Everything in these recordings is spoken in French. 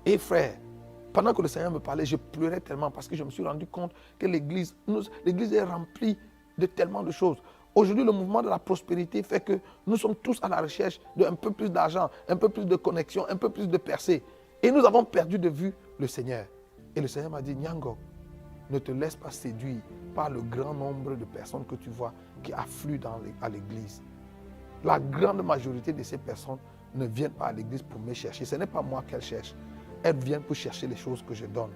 Et frère, pendant que le Seigneur me parlait, je pleurais tellement parce que je me suis rendu compte que l'église est remplie de tellement de choses. Aujourd'hui, le mouvement de la prospérité fait que nous sommes tous à la recherche d'un peu plus d'argent, un peu plus de connexion, un peu plus de percée. Et nous avons perdu de vue le Seigneur. Et le Seigneur m'a dit, Nyango, ne te laisse pas séduire par le grand nombre de personnes que tu vois qui affluent à l'église. La grande majorité de ces personnes ne viennent pas à l'église pour me chercher. Ce n'est pas moi qu'elles cherchent. Elles viennent pour chercher les choses que je donne.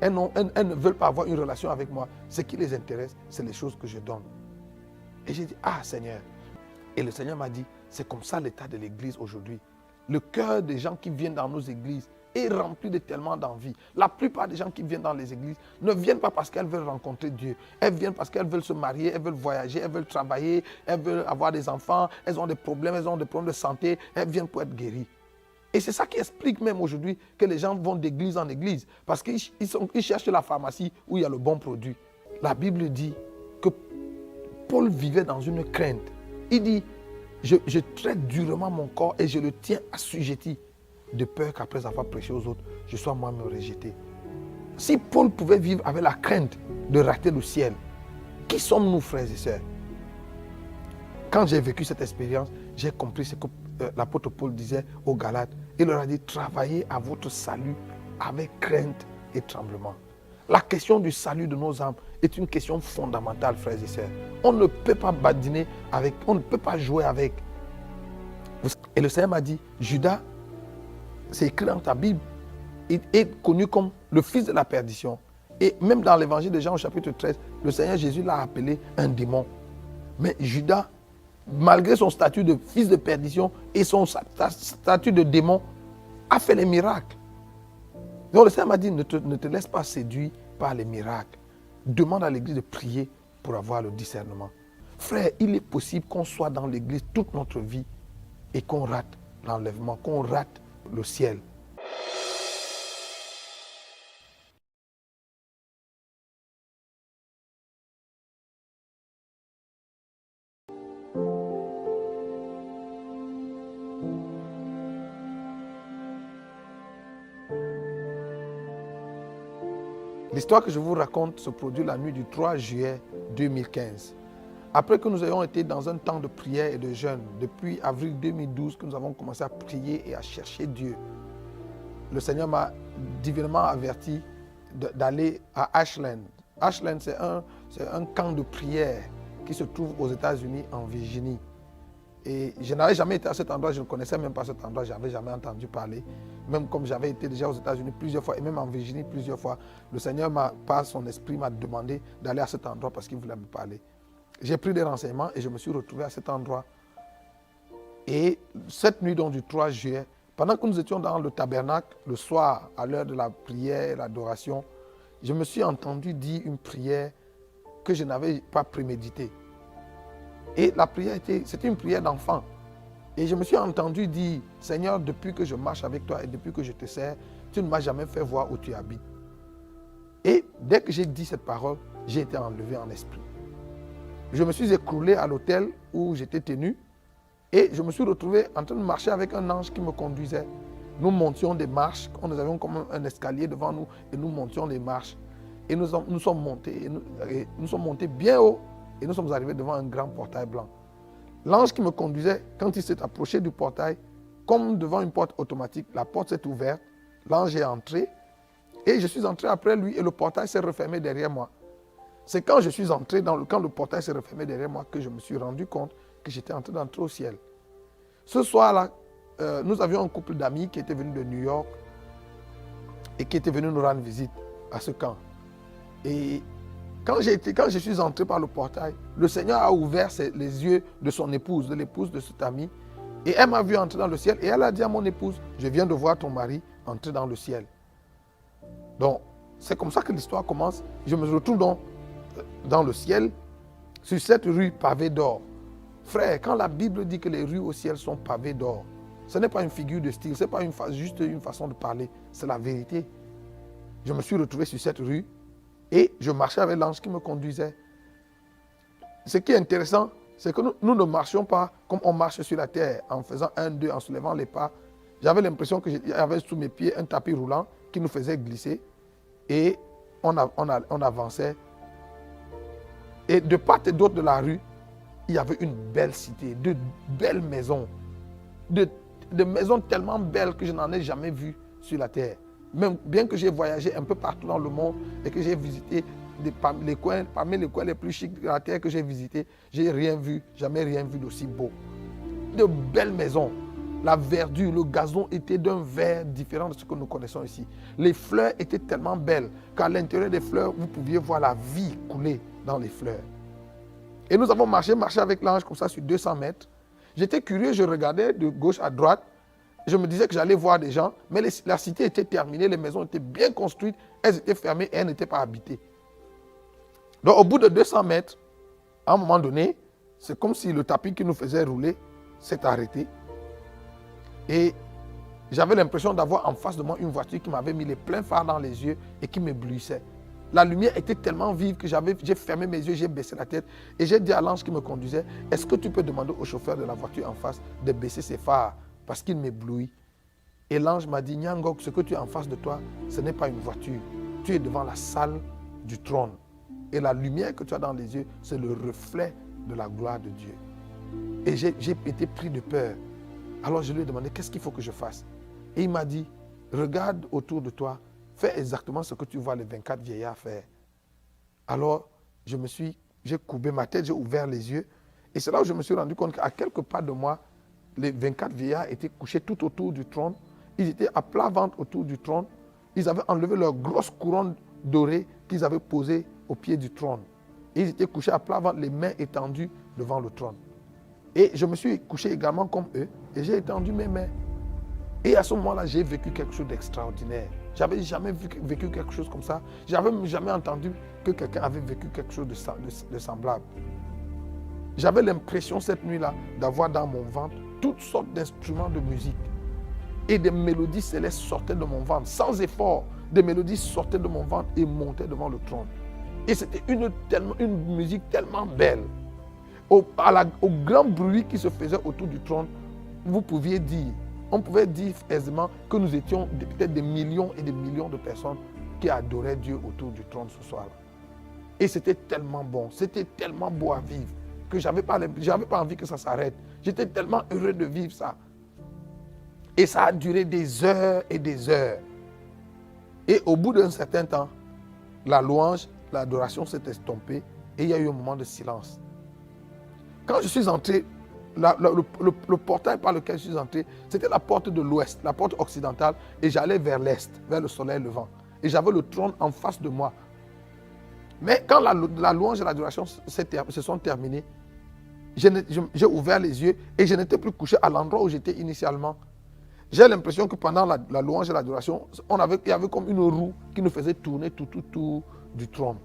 Elles ne veulent pas avoir une relation avec moi. Ce qui les intéresse, c'est les choses que je donne. Et j'ai dit, ah Seigneur. Et le Seigneur m'a dit, c'est comme ça l'état de l'église aujourd'hui. Le cœur des gens qui viennent dans nos églises est rempli de tellement d'envie. La plupart des gens qui viennent dans les églises ne viennent pas parce qu'elles veulent rencontrer Dieu. Elles viennent parce qu'elles veulent se marier, elles veulent voyager, elles veulent travailler, elles veulent avoir des enfants, elles ont des problèmes de santé, elles viennent pour être guéries. Et c'est ça qui explique même aujourd'hui que les gens vont d'église en église. Parce qu'ils cherchent la pharmacie où il y a le bon produit. La Bible dit que Paul vivait dans une crainte. Il dit, je traite durement mon corps et je le tiens assujetti, de peur qu'après avoir prêché aux autres, je sois moi-même rejeté. Si Paul pouvait vivre avec la crainte de rater le ciel, qui sommes-nous, frères et sœurs? Quand j'ai vécu cette expérience, j'ai compris ce que l'apôtre Paul disait aux Galates. Il leur a dit, travaillez à votre salut avec crainte et tremblement. La question du salut de nos âmes est une question fondamentale, frères et sœurs. On ne peut pas badiner avec, on ne peut pas jouer avec. Et le Seigneur m'a dit, Judas, c'est écrit dans ta Bible, il est connu comme le fils de la perdition. Et même dans l'évangile de Jean au chapitre 13, le Seigneur Jésus l'a appelé un démon. Mais Judas, malgré son statut de fils de perdition et son statut de démon, a fait les miracles. Donc le Seigneur m'a dit, ne te laisse pas séduire par les miracles. Demande à l'église de prier pour avoir le discernement. Frère, il est possible qu'on soit dans l'église toute notre vie et qu'on rate l'enlèvement, qu'on rate le ciel. L'histoire que je vous raconte se produit la nuit du 3 juillet 2015. Après que nous ayons été dans un temps de prière et de jeûne, depuis avril 2012 que nous avons commencé à prier et à chercher Dieu, le Seigneur m'a divinement averti d'aller à Ashland. Ashland, c'est un camp de prière qui se trouve aux États-Unis, en Virginie. Et je n'avais jamais été à cet endroit, je ne connaissais même pas cet endroit, je n'avais jamais entendu parler. Même comme j'avais été déjà aux États-Unis plusieurs fois, et même en Virginie plusieurs fois, le Seigneur, par son esprit, m'a demandé d'aller à cet endroit parce qu'il voulait me parler. J'ai pris des renseignements et je me suis retrouvé à cet endroit. Et cette nuit donc, du 3 juillet, pendant que nous étions dans le tabernacle, le soir, à l'heure de la prière et l'adoration, je me suis entendu dire une prière que je n'avais pas préméditée. Et la prière c'était une prière d'enfant. Et je me suis entendu dire, Seigneur, depuis que je marche avec toi et depuis que je te sers, tu ne m'as jamais fait voir où tu habites. Et dès que j'ai dit cette parole, j'ai été enlevé en esprit. Je me suis écroulé à l'hôtel où j'étais tenu et je me suis retrouvé en train de marcher avec un ange qui me conduisait. Nous montions des marches, nous avions comme un escalier devant nous et nous montions des marches. Et nous sommes montés bien haut et nous sommes arrivés devant un grand portail blanc. L'ange qui me conduisait, quand il s'est approché du portail, comme devant une porte automatique, la porte s'est ouverte, l'ange est entré et je suis entré après lui et le portail s'est refermé derrière moi. C'est quand je suis entré, quand le portail s'est refermé derrière moi, que je me suis rendu compte que j'étais en train d'entrer au ciel. Ce soir-là, nous avions un couple d'amis qui était venu de New York et qui était venu nous rendre visite à ce camp. Et quand je suis entré par le portail, le Seigneur a ouvert les yeux de son épouse, de l'épouse de cet ami, et elle m'a vu entrer dans le ciel, et elle a dit à mon épouse, je viens de voir ton mari entrer dans le ciel. Donc, c'est comme ça que l'histoire commence. Je me retrouve donc dans le ciel, sur cette rue pavée d'or. Frère, quand la Bible dit que les rues au ciel sont pavées d'or, ce n'est pas une figure de style, ce n'est pas juste une façon de parler, c'est la vérité. Je me suis retrouvé sur cette rue et je marchais avec l'ange qui me conduisait. Ce qui est intéressant, c'est que nous ne marchions pas comme on marche sur la terre, en faisant 1, 2, en soulevant les pas. J'avais l'impression qu'il y avait sous mes pieds un tapis roulant qui nous faisait glisser et on avançait. Et de part et d'autre de la rue, il y avait une belle cité, de belles maisons, de maisons tellement belles que je n'en ai jamais vues sur la terre. Même bien que j'ai voyagé un peu partout dans le monde et que j'ai visité parmi les coins les plus chics de la terre que j'ai visités, j'ai rien vu, jamais rien vu d'aussi beau. De belles maisons. La verdure, le gazon était d'un vert différent de ce que nous connaissons ici. Les fleurs étaient tellement belles qu'à l'intérieur des fleurs, vous pouviez voir la vie couler dans les fleurs. Et nous avons marché avec l'ange comme ça sur 200 mètres. J'étais curieux, je regardais de gauche à droite. Je me disais que j'allais voir des gens, mais la cité était terminée, les maisons étaient bien construites, elles étaient fermées et elles n'étaient pas habitées. Donc au bout de 200 mètres, à un moment donné, c'est comme si le tapis qui nous faisait rouler s'est arrêté. Et j'avais l'impression d'avoir en face de moi une voiture qui m'avait mis les pleins phares dans les yeux et qui m'éblouissait. La lumière était tellement vive que j'ai fermé mes yeux, j'ai baissé la tête et j'ai dit à l'ange qui me conduisait, est-ce que tu peux demander au chauffeur de la voiture en face de baisser ses phares parce qu'il m'éblouit. Et l'ange m'a dit, Nyangok, ce que tu as en face de toi, ce n'est pas une voiture. Tu es devant la salle du trône. Et la lumière que tu as dans les yeux, c'est le reflet de la gloire de Dieu. Et j'ai été pris de peur. Alors je lui ai demandé, qu'est-ce qu'il faut que je fasse? Et il m'a dit, regarde autour de toi, fais exactement ce que tu vois les 24 vieillards faire. Alors j'ai courbé ma tête, j'ai ouvert les yeux. Et c'est là où je me suis rendu compte qu'à quelques pas de moi, les 24 vieillards étaient couchés tout autour du trône. Ils étaient à plat ventre autour du trône. Ils avaient enlevé leur grosse couronne dorée qu'ils avaient posée au pied du trône. Et ils étaient couchés à plat ventre, les mains étendues devant le trône. Et je me suis couché également comme eux et j'ai étendu mes mains. Et à ce moment-là, j'ai vécu quelque chose d'extraordinaire. Je n'avais jamais vécu quelque chose comme ça. Je n'avais jamais entendu que quelqu'un avait vécu quelque chose de semblable. J'avais l'impression cette nuit-là d'avoir dans mon ventre toutes sortes d'instruments de musique. Et des mélodies célestes sortaient de mon ventre. Sans effort, des mélodies sortaient de mon ventre et montaient devant le trône. Et c'était une musique tellement belle. Au grand bruit qui se faisait autour du trône, on pouvait dire aisément que nous étions peut-être des millions et des millions de personnes qui adoraient Dieu autour du trône ce soir-là. Et c'était tellement bon, c'était tellement beau à vivre que je n'avais pas envie que ça s'arrête. J'étais tellement heureux de vivre ça. Et ça a duré des heures et des heures. Et au bout d'un certain temps, la louange, l'adoration s'est estompée et il y a eu un moment de silence. Quand je suis entré, le portail par lequel je suis entré, c'était la porte de l'ouest, la porte occidentale, et j'allais vers l'est, vers le soleil levant. Et j'avais le trône en face de moi. Mais quand la louange et l'adoration se sont terminées, j'ai ouvert les yeux et je n'étais plus couché à l'endroit où j'étais initialement. J'ai l'impression que pendant la louange et l'adoration, il y avait comme une roue qui nous faisait tourner tout du trône.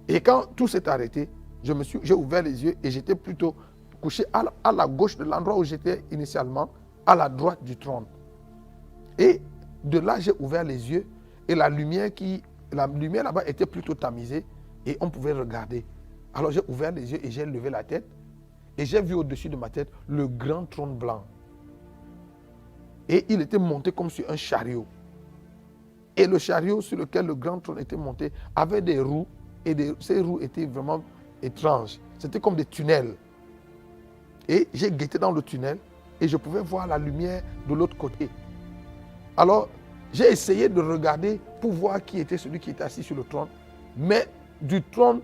Et quand tout s'est arrêté, j'ai ouvert les yeux et j'étais plutôt couché à la gauche de l'endroit où j'étais initialement, à la droite du trône. Et de là, j'ai ouvert les yeux et la lumière là-bas était plutôt tamisée et on pouvait regarder. Alors j'ai ouvert les yeux et j'ai levé la tête et j'ai vu au-dessus de ma tête le grand trône blanc. Et il était monté comme sur un chariot. Et le chariot sur lequel le grand trône était monté avait des roues et ces roues étaient vraiment étranges. C'était comme des tunnels. Et j'ai guetté dans le tunnel et je pouvais voir la lumière de l'autre côté. Alors, j'ai essayé de regarder pour voir qui était celui qui était assis sur le trône. Mais du trône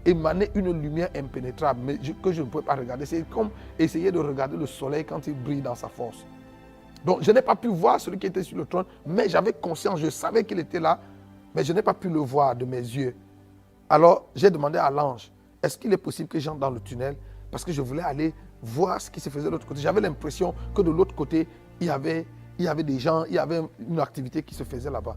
émanait une lumière impénétrable mais que je ne pouvais pas regarder. C'est comme essayer de regarder le soleil quand il brille dans sa force. Donc, je n'ai pas pu voir celui qui était sur le trône, mais j'avais conscience, je savais qu'il était là, mais je n'ai pas pu le voir de mes yeux. Alors, j'ai demandé à l'ange, est-ce qu'il est possible que j'entre dans le tunnel? Parce que je voulais aller voir ce qui se faisait de l'autre côté. J'avais l'impression que de l'autre côté, il y avait des gens, il y avait une activité qui se faisait là-bas.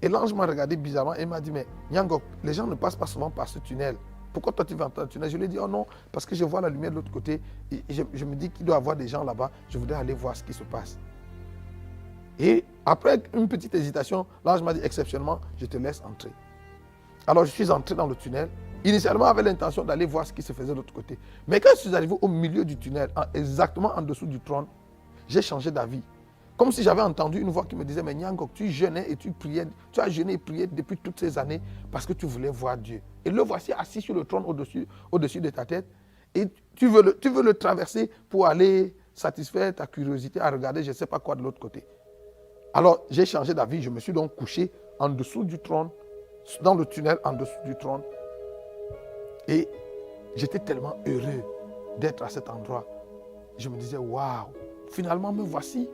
Et l'ange m'a regardé bizarrement et m'a dit, mais Nyangok, les gens ne passent pas souvent par ce tunnel. Pourquoi toi tu vas entrer dans le tunnel? Je lui ai dit, oh non, parce que je vois la lumière de l'autre côté. Et je me dis qu'il doit y avoir des gens là-bas. Je voudrais aller voir ce qui se passe. Et après une petite hésitation, l'ange m'a dit, exceptionnellement, je te laisse entrer. Alors je suis entré dans le tunnel. Initialement, j'avais l'intention d'aller voir ce qui se faisait de l'autre côté. Mais quand je suis arrivé au milieu du tunnel, exactement en dessous du trône, j'ai changé d'avis. Comme si j'avais entendu une voix qui me disait, mais Nyangok, tu jeûnais et tu priais, tu as jeûné et prié depuis toutes ces années parce que tu voulais voir Dieu. Et le voici assis sur le trône au-dessus de ta tête. Et tu veux le traverser pour aller satisfaire ta curiosité à regarder je ne sais pas quoi de l'autre côté. Alors, j'ai changé d'avis. Je me suis donc couché en dessous du trône, dans le tunnel en dessous du trône. Et j'étais tellement heureux d'être à cet endroit. Je me disais, waouh, finalement me voici.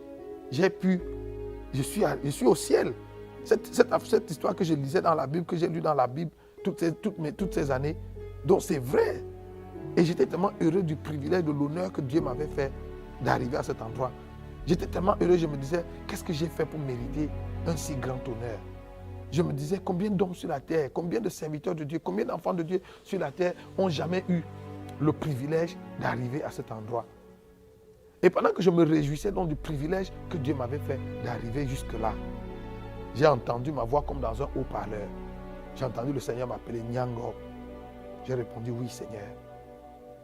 Je suis au ciel. Cette histoire que je lisais dans la Bible, que j'ai lue dans la Bible toutes ces années, donc c'est vrai. Et j'étais tellement heureux du privilège, de l'honneur que Dieu m'avait fait d'arriver à cet endroit. J'étais tellement heureux, je me disais, qu'est-ce que j'ai fait pour mériter un si grand honneur? Je me disais, combien d'hommes sur la terre, combien de serviteurs de Dieu, combien d'enfants de Dieu sur la terre n'ont jamais eu le privilège d'arriver à cet endroit. Et pendant que je me réjouissais donc du privilège que Dieu m'avait fait d'arriver jusque-là, j'ai entendu ma voix comme dans un haut-parleur. J'ai entendu le Seigneur m'appeler Nyangok. J'ai répondu, oui Seigneur.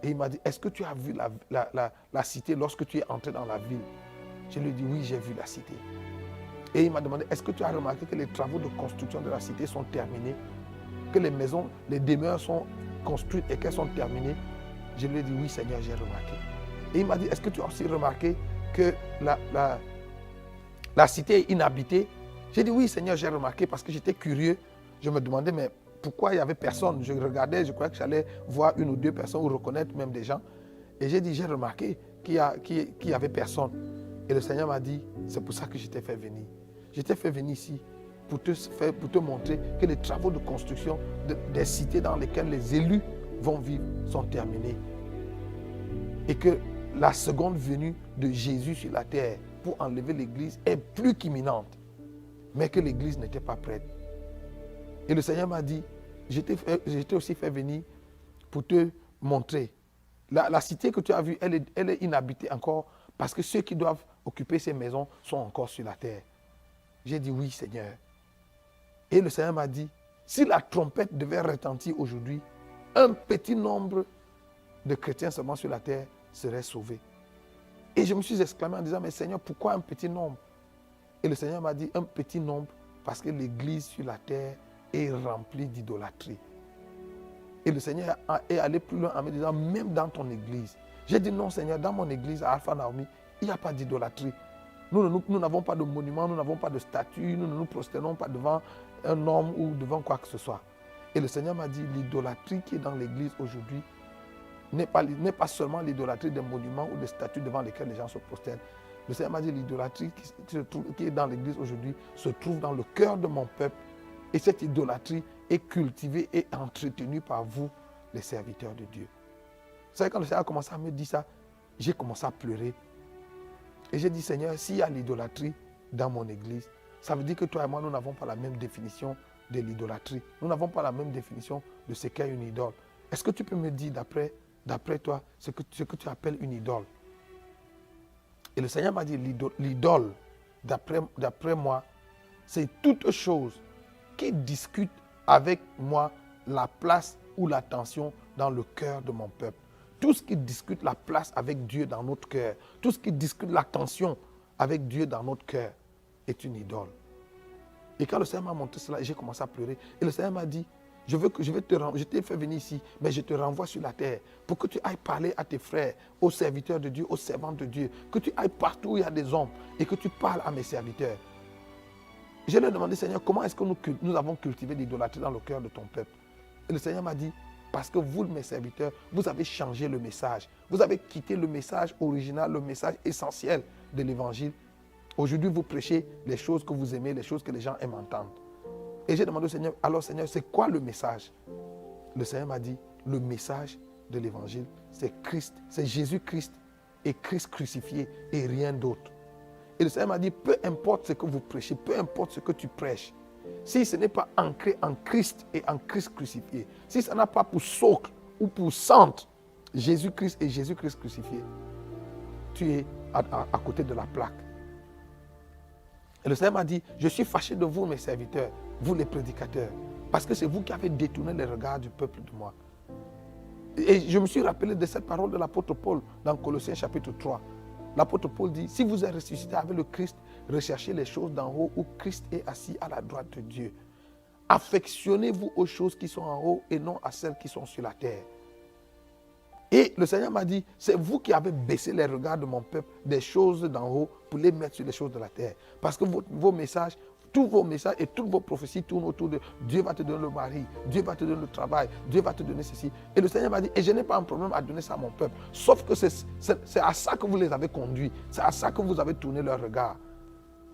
Et il m'a dit, est-ce que tu as vu la cité lorsque tu es entré dans la ville? Je lui ai dit, oui, j'ai vu la cité. Et il m'a demandé, est-ce que tu as remarqué que les travaux de construction de la cité sont terminés? Que les maisons, les demeures sont construites et qu'elles sont terminées? Je lui ai dit, oui Seigneur, j'ai remarqué. Et il m'a dit, est-ce que tu as aussi remarqué que la cité est inhabitée? J'ai dit, oui Seigneur, j'ai remarqué parce que j'étais curieux. Je me demandais, mais pourquoi il n'y avait personne? Je regardais, je croyais que j'allais voir une ou deux personnes ou reconnaître même des gens. Et j'ai dit, j'ai remarqué qu'il n'y avait personne. Et le Seigneur m'a dit, c'est pour ça que je t'ai fait venir. Je t'ai fait venir ici pour te montrer que les travaux de construction des cités dans lesquelles les élus vont vivre sont terminés. Et que la seconde venue de Jésus sur la terre pour enlever l'Église est plus qu'imminente. Mais que l'Église n'était pas prête. Et le Seigneur m'a dit, je t'ai aussi fait venir pour te montrer. La cité que tu as vue, elle est inhabitée encore parce que ceux qui doivent occuper ces maisons sont encore sur la terre. J'ai dit oui Seigneur. Et le Seigneur m'a dit, si la trompette devait retentir aujourd'hui, un petit nombre de chrétiens seulement sur la terre seraient sauvés. Et je me suis exclamé en disant, mais Seigneur, pourquoi un petit nombre? Et le Seigneur m'a dit, un petit nombre parce que l'Église sur la terre est remplie d'idolâtrie. Et le Seigneur est allé plus loin en me disant, même dans ton Église. J'ai dit, non Seigneur, dans mon Église à Alpha Naomi, il n'y a pas d'idolâtrie. Nous n'avons pas de monument, nous n'avons pas de statue, nous ne nous prosternons pas devant un homme ou devant quoi que ce soit. Et le Seigneur m'a dit, l'idolâtrie qui est dans l'Église aujourd'hui n'est pas seulement l'idolâtrie des monuments ou des statues devant lesquelles les gens se prosternent. Le Seigneur m'a dit, l'idolâtrie qui est dans l'Église aujourd'hui se trouve dans le cœur de mon peuple. Et cette idolâtrie est cultivée et entretenue par vous, les serviteurs de Dieu. Vous savez, quand le Seigneur a commencé à me dire ça, j'ai commencé à pleurer. Et j'ai dit, Seigneur, s'il y a l'idolâtrie dans mon Église, ça veut dire que toi et moi, nous n'avons pas la même définition de l'idolâtrie. Nous n'avons pas la même définition de ce qu'est une idole. Est-ce que tu peux me dire, d'après toi, ce que tu appelles une idole? Et le Seigneur m'a dit, l'idole, d'après moi, c'est toute chose qui discute avec moi la place ou l'attention dans le cœur de mon peuple. Tout ce qui discute la place avec Dieu dans notre cœur, tout ce qui discute l'attention avec Dieu dans notre cœur est une idole. Et quand le Seigneur m'a montré cela, j'ai commencé à pleurer. Et le Seigneur m'a dit, je t'ai fait venir ici, mais je te renvoie sur la terre pour que tu ailles parler à tes frères, aux serviteurs de Dieu, aux servants de Dieu, que tu ailles partout où il y a des hommes et que tu parles à mes serviteurs. Je lui ai demandé, Seigneur, comment est-ce que nous avons cultivé l'idolâtrie dans le cœur de ton peuple? Et le Seigneur m'a dit, parce que vous, mes serviteurs, vous avez changé le message. Vous avez quitté le message original, le message essentiel de l'évangile. Aujourd'hui, vous prêchez les choses que vous aimez, les choses que les gens aiment entendre. Et j'ai demandé au Seigneur, alors Seigneur, c'est quoi le message? Le Seigneur m'a dit, le message de l'évangile, c'est Christ, c'est Jésus-Christ et Christ crucifié et rien d'autre. Et le Seigneur m'a dit, peu importe ce que vous prêchez, peu importe ce que tu prêches, si ce n'est pas ancré en Christ et en Christ crucifié, si ça n'a pas pour socle ou pour centre Jésus-Christ et Jésus-Christ crucifié, tu es à côté de la plaque. Et le Seigneur m'a dit, je suis fâché de vous, mes serviteurs, vous les prédicateurs, parce que c'est vous qui avez détourné les regards du peuple de moi. Et je me suis rappelé de cette parole de l'apôtre Paul dans Colossiens chapitre 3. L'apôtre Paul dit, si vous êtes ressuscité avec le Christ, recherchez les choses d'en haut où Christ est assis à la droite de Dieu. Affectionnez-vous aux choses qui sont en haut et non à celles qui sont sur la terre. Et le Seigneur m'a dit, c'est vous qui avez baissé les regards de mon peuple des choses d'en haut pour les mettre sur les choses de la terre. Parce que vos messages, tous vos messages et toutes vos prophéties tournent autour de Dieu va te donner le mari, Dieu va te donner le travail, Dieu va te donner ceci. Et le Seigneur m'a dit, et je n'ai pas un problème à donner ça à mon peuple. Sauf que c'est à ça que vous les avez conduits. C'est à ça que vous avez tourné leur regard.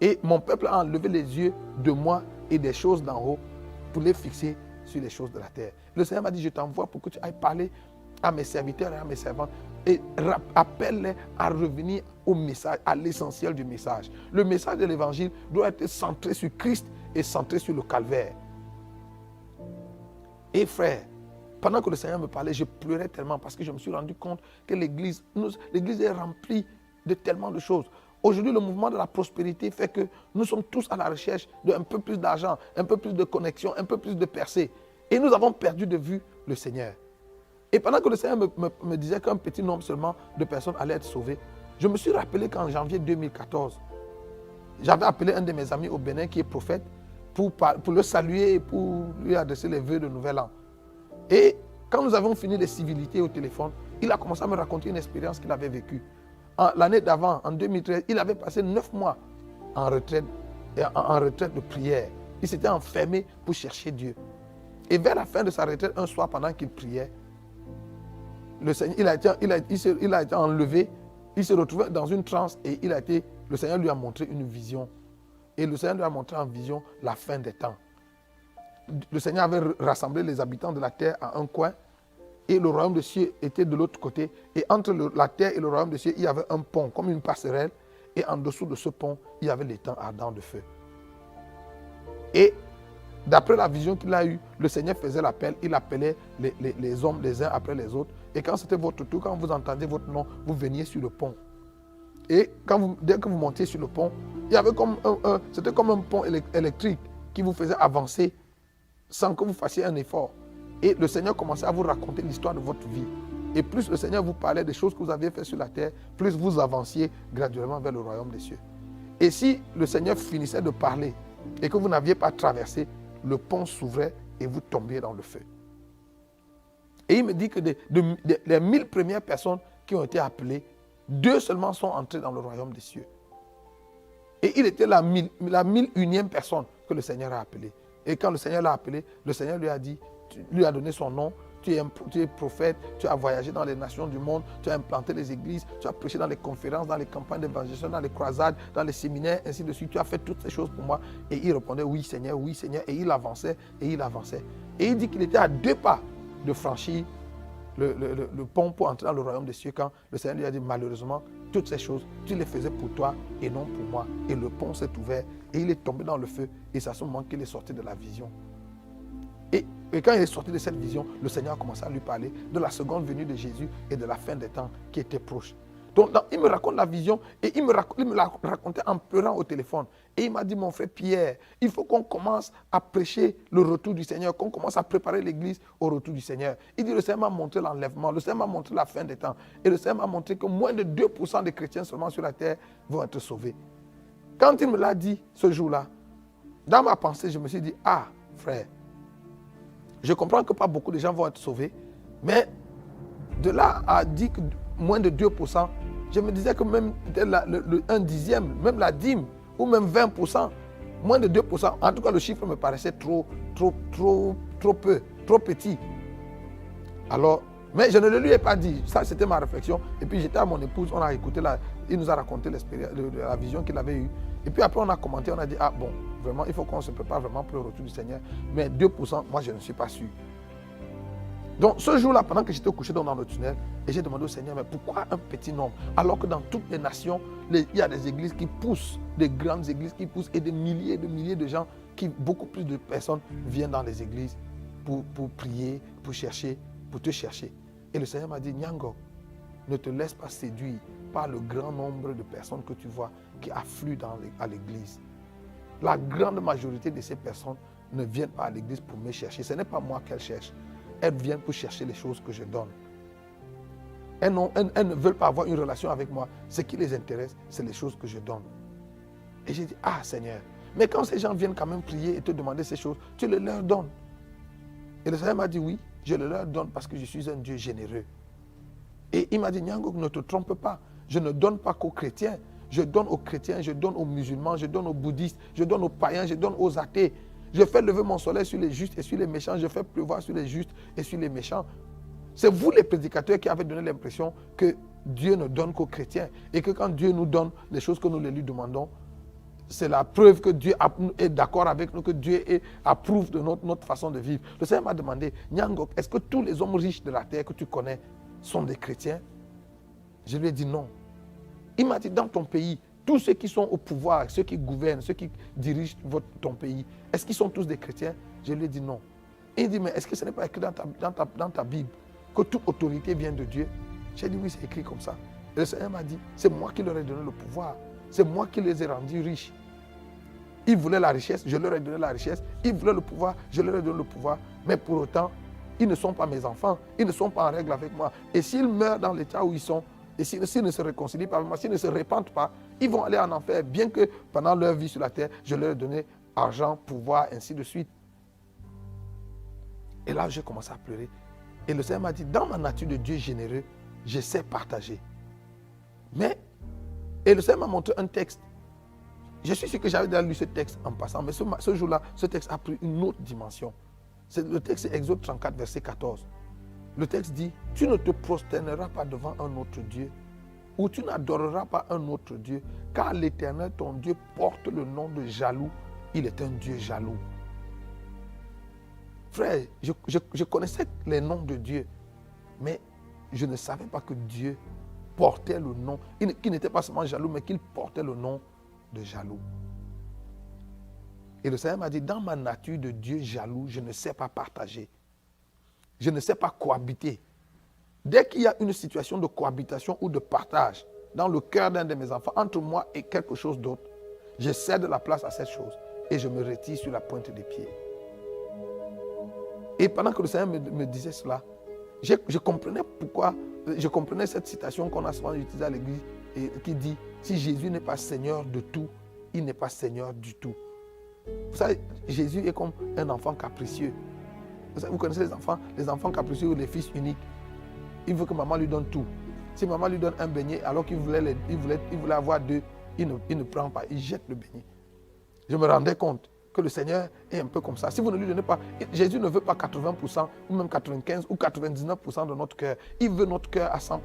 Et mon peuple a enlevé les yeux de moi et des choses d'en haut pour les fixer sur les choses de la terre. Le Seigneur m'a dit, je t'envoie pour que tu ailles parler à mes serviteurs et à mes servantes et appelle-les à revenir au message, à l'essentiel du message. Le message de l'évangile doit être centré sur Christ et centré sur le calvaire. Et frère, pendant que le Seigneur me parlait, je pleurais tellement parce que je me suis rendu compte que l'église est remplie de tellement de choses. Aujourd'hui, le mouvement de la prospérité fait que nous sommes tous à la recherche d'un peu plus d'argent, un peu plus de connexion, un peu plus de percée. Et nous avons perdu de vue le Seigneur. Et pendant que le Seigneur me disait qu'un petit nombre seulement de personnes allaient être sauvées, je me suis rappelé qu'en janvier 2014, j'avais appelé un de mes amis au Bénin qui est prophète pour le saluer et pour lui adresser les vœux de nouvel an. Et quand nous avons fini les civilités au téléphone, il a commencé à me raconter une expérience qu'il avait vécue. L'année d'avant, en 2013, il avait passé 9 mois en retraite de prière. Il s'était enfermé pour chercher Dieu. Et vers la fin de sa retraite, un soir, pendant qu'il priait, le Seigneur, il a été enlevé, il s'est retrouvé dans une transe et le Seigneur lui a montré une vision. Et le Seigneur lui a montré en vision la fin des temps. Le Seigneur avait rassemblé les habitants de la terre à un coin et le royaume des cieux était de l'autre côté. Et entre la terre et le royaume des cieux, il y avait un pont, comme une passerelle. Et en dessous de ce pont, il y avait l'étang ardent de feu. Et d'après la vision qu'il a eue, le Seigneur faisait l'appel. Il appelait les hommes les uns après les autres. Et quand c'était votre tour, quand vous entendiez votre nom, vous veniez sur le pont. Et dès que vous montiez sur le pont, il y avait c'était comme un pont électrique qui vous faisait avancer sans que vous fassiez un effort. Et le Seigneur commençait à vous raconter l'histoire de votre vie. Et plus le Seigneur vous parlait des choses que vous aviez faites sur la terre, plus vous avanciez graduellement vers le royaume des cieux. Et si le Seigneur finissait de parler et que vous n'aviez pas traversé, le pont s'ouvrait et vous tombiez dans le feu. Et il me dit que les 1000 premières personnes qui ont été appelées, 2 seulement sont entrées dans le royaume des cieux. Et il était la 1001e personne que le Seigneur a appelée. Et quand le Seigneur l'a appelé, le Seigneur lui a dit, lui a donné son nom, tu es prophète, tu as voyagé dans les nations du monde, tu as implanté les églises, tu as prêché dans les conférences, dans les campagnes d'évangélisation, dans les croisades, dans les séminaires, ainsi de suite. Tu as fait toutes ces choses pour moi. Et il répondait, oui Seigneur, oui Seigneur. Et il avançait, et il avançait. Et il dit qu'il était à 2 pas de franchir le pont pour entrer dans le royaume des cieux quand le Seigneur lui a dit, malheureusement, toutes ces choses, tu les faisais pour toi et non pour moi. Et le pont s'est ouvert et il est tombé dans le feu. Et c'est à ce moment qu'il est sorti de la vision. Et quand il est sorti de cette vision, le Seigneur a commencé à lui parler de la seconde venue de Jésus et de la fin des temps qui était proche. Donc, il me raconte la vision et il me l'a raconté en pleurant au téléphone. Et il m'a dit, mon frère Pierre, il faut qu'on commence à prêcher le retour du Seigneur, qu'on commence à préparer l'église au retour du Seigneur. Il dit, le Seigneur m'a montré l'enlèvement, le Seigneur m'a montré la fin des temps. Et le Seigneur m'a montré que moins de 2% des chrétiens seulement sur la terre vont être sauvés. Quand il me l'a dit ce jour-là, dans ma pensée, je me suis dit, ah, frère, je comprends que pas beaucoup de gens vont être sauvés, mais de là à dire que moins de 2%, je me disais que même peut-être un dixième, même la dîme, ou même 20%, moins de 2%, en tout cas le chiffre me paraissait trop peu, trop petit. Alors, mais je ne le lui ai pas dit, ça c'était ma réflexion. Et puis j'étais à mon épouse, on a écouté, il nous a raconté la vision qu'il avait eue. Et puis après on a commenté, on a dit, ah bon, vraiment, il faut qu'on se prépare vraiment pour le retour du Seigneur. Mais 2%, moi je ne suis pas sûr. Donc ce jour-là, pendant que j'étais couché dans le tunnel, et j'ai demandé au Seigneur, mais pourquoi un petit nombre? Alors que dans toutes les nations, il y a des églises qui poussent, des grandes églises qui poussent, et des milliers de gens, beaucoup plus de personnes viennent dans les églises pour prier, pour te chercher. Et le Seigneur m'a dit, Nyango, ne te laisse pas séduire par le grand nombre de personnes que tu vois qui affluent à l'église. La grande majorité de ces personnes ne viennent pas à l'église pour me chercher. Ce n'est pas moi qu'elles cherchent. Elles viennent pour chercher les choses que je donne. Elles ne veulent pas avoir une relation avec moi. Ce qui les intéresse, c'est les choses que je donne. Et j'ai dit, ah Seigneur, mais quand ces gens viennent quand même prier et te demander ces choses, tu le leur donnes. Et le Seigneur m'a dit, oui, je le leur donne parce que je suis un Dieu généreux. Et il m'a dit, Nyangok, ne te trompe pas, je ne donne pas qu'aux chrétiens. Je donne aux chrétiens, je donne aux musulmans, je donne aux bouddhistes, je donne aux païens, je donne aux athées. Je fais lever mon soleil sur les justes et sur les méchants, je fais pleuvoir sur les justes et sur les méchants. C'est vous les prédicateurs qui avez donné l'impression que Dieu ne donne qu'aux chrétiens et que quand Dieu nous donne les choses que nous lui demandons, c'est la preuve que Dieu est d'accord avec nous, que Dieu approuve de notre façon de vivre. Le Seigneur m'a demandé, Nyangok, est-ce que tous les hommes riches de la terre que tu connais sont des chrétiens? Je lui ai dit non. Il m'a dit, dans ton pays, tous ceux qui sont au pouvoir, ceux qui gouvernent, ceux qui dirigent ton pays, est-ce qu'ils sont tous des chrétiens? Je lui ai dit non. Et il dit, mais est-ce que ce n'est pas écrit dans ta Bible que toute autorité vient de Dieu? J'ai dit, oui, c'est écrit comme ça. Et le Seigneur m'a dit, c'est moi qui leur ai donné le pouvoir. C'est moi qui les ai rendus riches. Ils voulaient la richesse, je leur ai donné la richesse. Ils voulaient le pouvoir, je leur ai donné le pouvoir. Mais pour autant, ils ne sont pas mes enfants. Ils ne sont pas en règle avec moi. Et s'ils meurent dans l'état où ils sont, et s'ils ne se réconcilient pas avec moi, s'ils ne se repentent pas, ils vont aller en enfer, bien que pendant leur vie sur la terre, je leur ai donné argent, pouvoir, ainsi de suite. Et là, j'ai commencé à pleurer. Et le Seigneur m'a dit, dans ma nature de Dieu généreux, je sais partager. Et le Seigneur m'a montré un texte. Je suis sûr que j'avais déjà lu ce texte en passant, mais ce jour-là, ce texte a pris une autre dimension. Le texte, c'est Exode 34, verset 14. Le texte dit, tu ne te prosterneras pas devant un autre Dieu, ou tu n'adoreras pas un autre Dieu, car l'Éternel, ton Dieu, porte le nom de jaloux. Il est un Dieu jaloux. Frère, je connaissais les noms de Dieu, mais je ne savais pas que Dieu portait le nom, qu'il n'était pas seulement jaloux, mais qu'il portait le nom de jaloux. Et le Seigneur m'a dit, dans ma nature de Dieu jaloux, je ne sais pas partager. Je ne sais pas cohabiter. Dès qu'il y a une situation de cohabitation ou de partage dans le cœur d'un de mes enfants, entre moi et quelque chose d'autre, je cède la place à cette chose et je me retire sur la pointe des pieds. Et pendant que le Seigneur me disait cela, je comprenais pourquoi, je comprenais cette citation qu'on a souvent utilisée à l'église et qui dit, si Jésus n'est pas Seigneur de tout, il n'est pas Seigneur du tout. Vous savez, Jésus est comme un enfant capricieux. Vous connaissez les enfants capricieux ou les fils uniques. Il veut que maman lui donne tout. Si maman lui donne un beignet alors qu'il voulait avoir deux, il ne prend pas, il jette le beignet. Je me rendais compte que le Seigneur est un peu comme ça. Si vous ne lui donnez pas, Jésus ne veut pas 80% ou même 95% ou 99% de notre cœur. Il veut notre cœur à 100%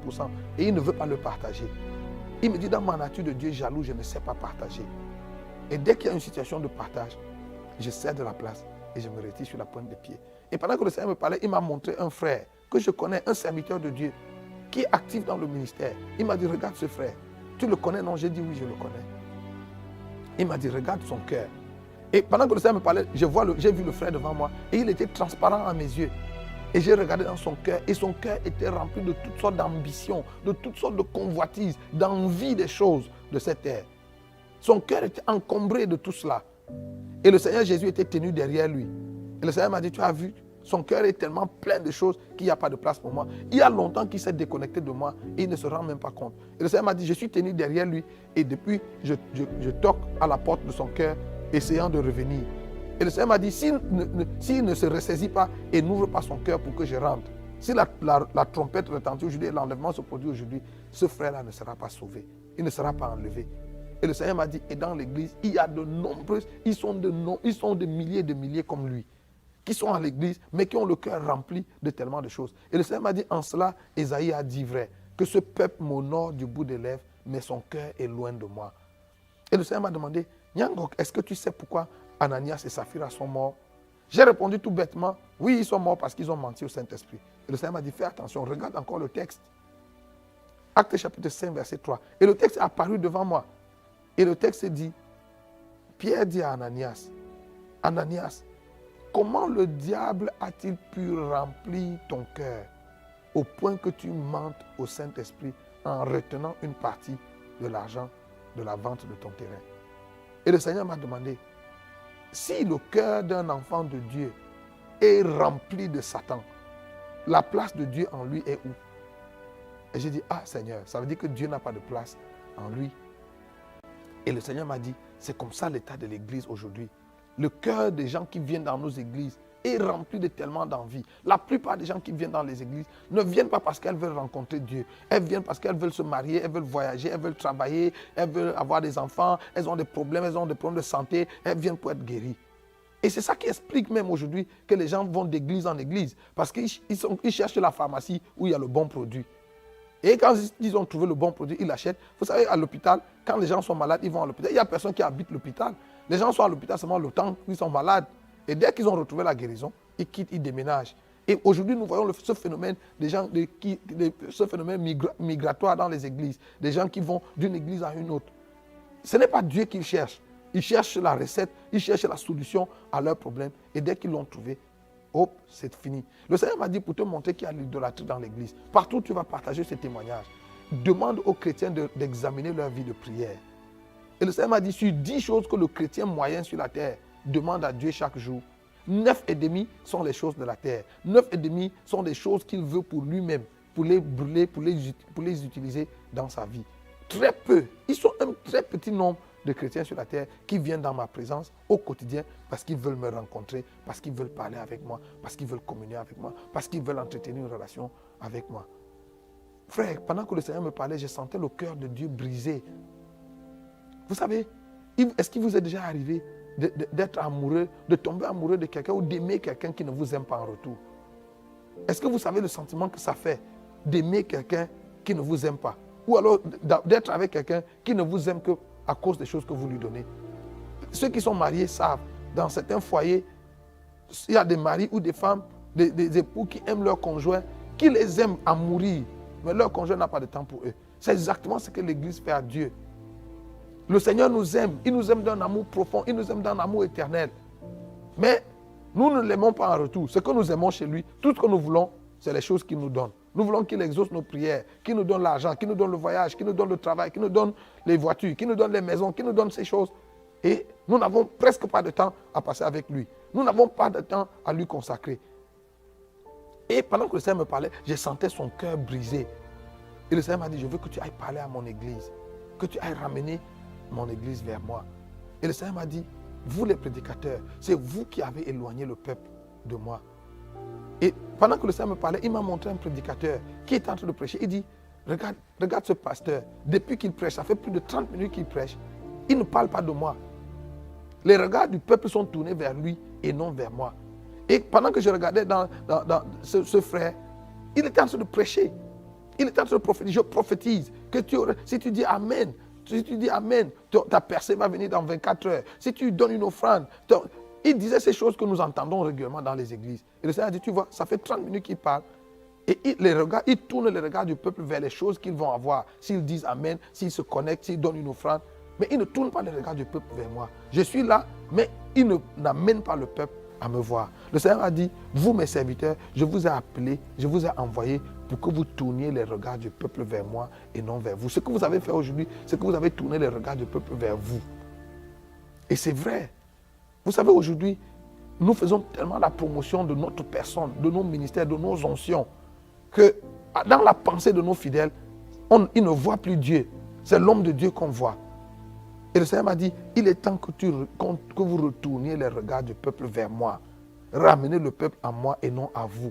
et il ne veut pas le partager. Il me dit, dans ma nature de Dieu jaloux, je ne sais pas partager. Et dès qu'il y a une situation de partage, je cède la place et je me retire sur la pointe des pieds. Et pendant que le Seigneur me parlait, il m'a montré un frère que je connais, un serviteur de Dieu, qui est actif dans le ministère. Il m'a dit, regarde ce frère. Tu le connais? Non, j'ai dit oui, je le connais. Il m'a dit, regarde son cœur. Et pendant que le Seigneur me parlait, j'ai vu le frère devant moi et il était transparent à mes yeux. Et j'ai regardé dans son cœur et son cœur était rempli de toutes sortes d'ambitions, de toutes sortes de convoitises, d'envie des choses de cette terre. Son cœur était encombré de tout cela. Et le Seigneur Jésus était tenu derrière lui. Et le Seigneur m'a dit, tu as vu, son cœur est tellement plein de choses qu'il n'y a pas de place pour moi. Il y a longtemps qu'il s'est déconnecté de moi et il ne se rend même pas compte. Et le Seigneur m'a dit, je suis tenu derrière lui et depuis, je toque à la porte de son cœur, essayant de revenir. Et le Seigneur m'a dit, s'il ne se ressaisit pas et n'ouvre pas son cœur pour que je rentre, si la trompette retentit aujourd'hui et l'enlèvement se produit aujourd'hui, ce frère-là ne sera pas sauvé. Il ne sera pas enlevé. Et le Seigneur m'a dit, et dans l'église, il y a de nombreuses, ils sont de milliers comme lui, qui sont à l'église, mais qui ont le cœur rempli de tellement de choses. Et le Seigneur m'a dit, en cela, Ésaïe a dit vrai, que ce peuple m'honore du bout des lèvres, mais son cœur est loin de moi. Et le Seigneur m'a demandé, Nyangok, est-ce que tu sais pourquoi Ananias et Saphira sont morts? J'ai répondu tout bêtement, oui, ils sont morts parce qu'ils ont menti au Saint-Esprit. Et le Seigneur m'a dit, fais attention, regarde encore le texte. Actes chapitre 5, verset 3. Et le texte est apparu devant moi. Et le texte dit, Pierre dit à Ananias, Ananias, comment le diable a-t-il pu remplir ton cœur au point que tu mentes au Saint-Esprit en retenant une partie de l'argent de la vente de ton terrain? Et le Seigneur m'a demandé, si le cœur d'un enfant de Dieu est rempli de Satan, la place de Dieu en lui est où? Et j'ai dit, ah Seigneur, ça veut dire que Dieu n'a pas de place en lui. Et le Seigneur m'a dit, C'est comme ça l'état de l'église aujourd'hui. Le cœur des gens qui viennent dans nos églises est rempli de tellement d'envie. La plupart des gens qui viennent dans les églises ne viennent pas parce qu'elles veulent rencontrer Dieu. Elles viennent parce qu'elles veulent se marier, elles veulent voyager, elles veulent travailler, elles veulent avoir des enfants, elles ont des problèmes de santé, elles viennent pour être guéries. Et c'est ça qui explique même aujourd'hui que les gens vont d'église en église. Parce qu'ils cherchent la pharmacie où il y a le bon produit. Et quand ils ont trouvé le bon produit, ils l'achètent. Vous savez, à l'hôpital, quand les gens sont malades, ils vont à l'hôpital. Il n'y a personne qui habite l'hôpital. Les gens sont à l'hôpital seulement le temps qu'ils sont malades. Et dès qu'ils ont retrouvé la guérison, ils quittent, ils déménagent. Et aujourd'hui, nous voyons ce phénomène, ce phénomène migratoire dans les églises. Des gens qui vont d'une église à une autre. Ce n'est pas Dieu qu'ils cherchent. Ils cherchent la recette, ils cherchent la solution à leurs problèmes. Et dès qu'ils l'ont trouvé, hop, c'est fini. Le Seigneur m'a dit pour te montrer qu'il y a l'idolâtrie dans l'église. Partout où tu vas partager ce témoignage, demande aux chrétiens d'examiner leur vie de prière. Et le Seigneur m'a dit, sur 10 choses que le chrétien moyen sur la terre demande à Dieu chaque jour, 9,5 sont les choses de la terre. 9,5 sont des choses qu'il veut pour lui-même, pour les brûler, pour les utiliser dans sa vie. Très peu, ils sont un très petit nombre de chrétiens sur la terre qui viennent dans ma présence au quotidien parce qu'ils veulent me rencontrer, parce qu'ils veulent parler avec moi, parce qu'ils veulent communier avec moi, parce qu'ils veulent entretenir une relation avec moi. Frère, pendant que le Seigneur me parlait, je sentais le cœur de Dieu brisé. Vous savez, est-ce qu'il vous est déjà arrivé d'être amoureux, de tomber amoureux de quelqu'un ou d'aimer quelqu'un qui ne vous aime pas en retour? Est-ce que vous savez le sentiment que ça fait d'aimer quelqu'un qui ne vous aime pas? Ou alors d'être avec quelqu'un qui ne vous aime que à cause des choses que vous lui donnez? Ceux qui sont mariés savent, dans certains foyers, il y a des maris ou des femmes, des époux qui aiment leur conjoint, qui les aiment à mourir, mais leur conjoint n'a pas de temps pour eux. C'est exactement ce que l'Église fait à Dieu. Le Seigneur nous aime, il nous aime d'un amour profond, il nous aime d'un amour éternel. Mais nous ne l'aimons pas en retour. Ce que nous aimons chez lui, tout ce que nous voulons, c'est les choses qu'il nous donne. Nous voulons qu'il exauce nos prières, qu'il nous donne l'argent, qu'il nous donne le voyage, qu'il nous donne le travail, qu'il nous donne les voitures, qu'il nous donne les maisons, qu'il nous donne ces choses. Et nous n'avons presque pas de temps à passer avec lui. Nous n'avons pas de temps à lui consacrer. Et pendant que le Seigneur me parlait, je sentais son cœur brisé. Et le Seigneur m'a dit, je veux que tu ailles parler à mon église, que tu ailles ramener mon église vers moi. Et le Seigneur m'a dit, vous les prédicateurs, c'est vous qui avez éloigné le peuple de moi. Et pendant que le Seigneur me parlait, il m'a montré un prédicateur qui est en train de prêcher. Il dit, regarde ce pasteur, depuis qu'il prêche, ça fait plus de 30 minutes qu'il prêche, il ne parle pas de moi. Les regards du peuple sont tournés vers lui et non vers moi. Et pendant que je regardais dans ce frère, il était en train de prêcher. Il était en train de prophétiser. Je prophétise que si tu dis Amen, ta percée va venir dans 24 heures. Si tu donnes une offrande, il disait ces choses que nous entendons régulièrement dans les églises. Et le Seigneur a dit, tu vois, ça fait 30 minutes qu'il parle. Et il tourne les regards du peuple vers les choses qu'ils vont avoir. S'ils disent Amen, s'ils se connectent, s'ils donnent une offrande. Mais il ne tourne pas les regards du peuple vers moi. Je suis là, mais il n'amène pas le peuple à me voir. Le Seigneur a dit, vous mes serviteurs, je vous ai appelés, je vous ai envoyés pour que vous tourniez les regards du peuple vers moi et non vers vous. Ce que vous avez fait aujourd'hui, c'est que vous avez tourné les regards du peuple vers vous. Et c'est vrai. Vous savez, aujourd'hui, nous faisons tellement la promotion de notre personne, de nos ministères, de nos onctions, que dans la pensée de nos fidèles, ils ne voient plus Dieu. C'est l'homme de Dieu qu'on voit. Et le Seigneur m'a dit, il est temps que vous retourniez les regards du peuple vers moi. Ramenez le peuple à moi et non à vous.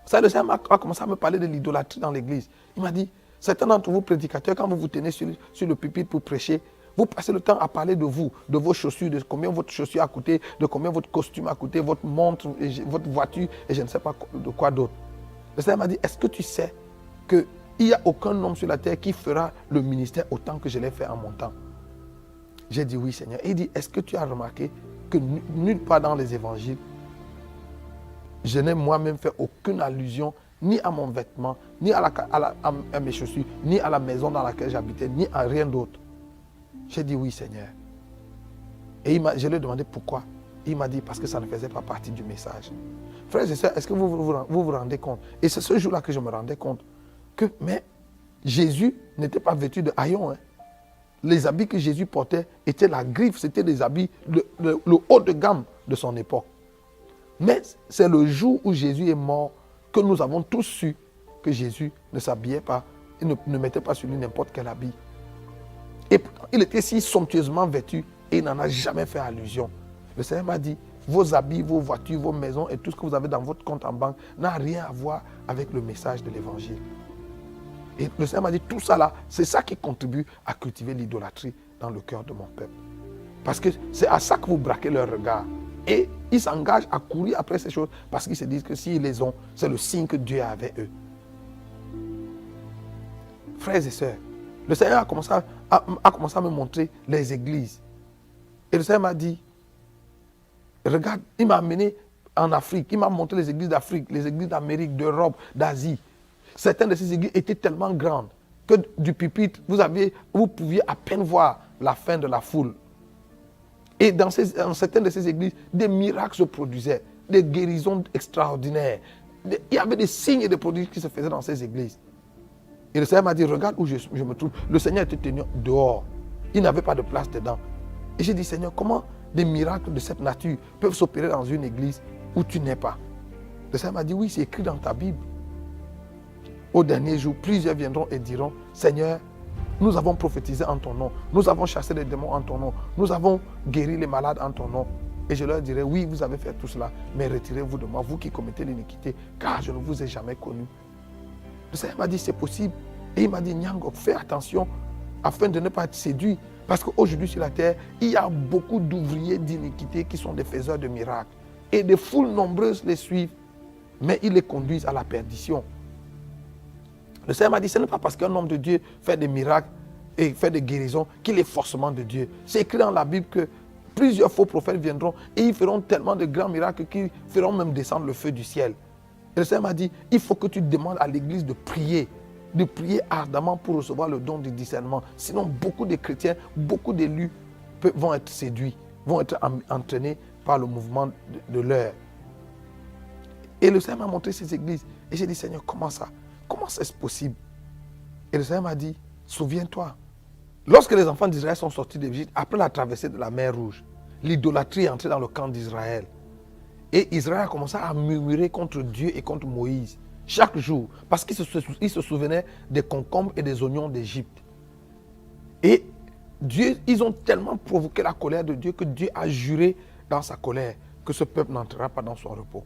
Ça, le Seigneur a commencé à me parler de l'idolâtrie dans l'église. Il m'a dit, certains d'entre vous prédicateurs, quand vous vous tenez sur le pupitre pour prêcher, vous passez le temps à parler de vous, de vos chaussures, de combien votre chaussure a coûté, de combien votre costume a coûté, votre montre, votre voiture et je ne sais pas de quoi d'autre. Le Seigneur m'a dit, est-ce que tu sais qu'il n'y a aucun homme sur la terre qui fera le ministère autant que je l'ai fait en mon temps? J'ai dit oui, Seigneur. Et il dit, est-ce que tu as remarqué que nulle part dans les évangiles, je n'ai moi-même fait aucune allusion ni à mon vêtement, ni à mes chaussures, ni à la maison dans laquelle j'habitais, ni à rien d'autre. J'ai dit oui, Seigneur. Et je lui ai demandé pourquoi. Il m'a dit parce que ça ne faisait pas partie du message. Frères et sœurs, est-ce que vous vous rendez compte? Et c'est ce jour-là que je me rendais compte que Jésus n'était pas vêtu de haillons. Hein. Les habits que Jésus portait étaient la griffe, c'était des habits, le haut de gamme de son époque. Mais c'est le jour où Jésus est mort que nous avons tous su que Jésus ne s'habillait pas, il ne mettait pas sur lui n'importe quel habit. Et pourtant, il était si somptueusement vêtu et il n'en a jamais fait allusion. Le Seigneur m'a dit, vos habits, vos voitures, vos maisons et tout ce que vous avez dans votre compte en banque n'a rien à voir avec le message de l'évangile. Et le Seigneur m'a dit, tout ça là, c'est ça qui contribue à cultiver l'idolâtrie dans le cœur de mon peuple. Parce que c'est à ça que vous braquez leur regard. Et ils s'engagent à courir après ces choses parce qu'ils se disent que s'ils les ont, c'est le signe que Dieu a avec eux. Frères et sœurs, le Seigneur a commencé à me montrer les églises. Et le Seigneur m'a dit, regarde, il m'a amené en Afrique, il m'a montré les églises d'Afrique, les églises d'Amérique, d'Europe, d'Asie. Certaines de ces églises étaient tellement grandes que du pupitre, vous pouviez à peine voir la fin de la foule. Et dans certaines de ces églises, des miracles se produisaient, des guérisons extraordinaires. Il y avait des signes et des prodiges qui se faisaient dans ces églises. Et le Seigneur m'a dit, regarde où je me trouve. Le Seigneur était tenu dehors. Il n'avait pas de place dedans. Et j'ai dit, Seigneur, comment des miracles de cette nature peuvent s'opérer dans une église où tu n'es pas? Le Seigneur m'a dit, oui, c'est écrit dans ta Bible. Au dernier jour, plusieurs viendront et diront, Seigneur, nous avons prophétisé en ton nom. Nous avons chassé les démons en ton nom. Nous avons guéri les malades en ton nom. Et je leur dirai, oui, vous avez fait tout cela, mais retirez-vous de moi, vous qui commettez l'iniquité, car je ne vous ai jamais connu. Le Seigneur m'a dit, c'est possible. Et il m'a dit, Nyangok, fais attention afin de ne pas être séduit. Parce qu'aujourd'hui sur la terre, il y a beaucoup d'ouvriers d'iniquité qui sont des faiseurs de miracles. Et des foules nombreuses les suivent, mais ils les conduisent à la perdition. Le Seigneur m'a dit, ce n'est pas parce qu'un homme de Dieu fait des miracles et fait des guérisons qu'il est forcément de Dieu. C'est écrit dans la Bible que plusieurs faux prophètes viendront et ils feront tellement de grands miracles qu'ils feront même descendre le feu du ciel. Et le Seigneur m'a dit, il faut que tu demandes à l'église de prier ardemment pour recevoir le don du discernement. Sinon, beaucoup de chrétiens, beaucoup d'élus vont être séduits, vont être entraînés par le mouvement de l'heure. Et le Seigneur m'a montré ces églises. Et j'ai dit, Seigneur, comment ça? Comment c'est possible? Et le Seigneur m'a dit, souviens-toi, lorsque les enfants d'Israël sont sortis d'Égypte, après la traversée de la mer Rouge, l'idolâtrie est entrée dans le camp d'Israël. Et Israël a commencé à murmurer contre Dieu et contre Moïse chaque jour, parce qu'ils se souvenaient des concombres et des oignons d'Égypte. Et ils ont tellement provoqué la colère de Dieu que Dieu a juré dans sa colère que ce peuple n'entrera pas dans son repos.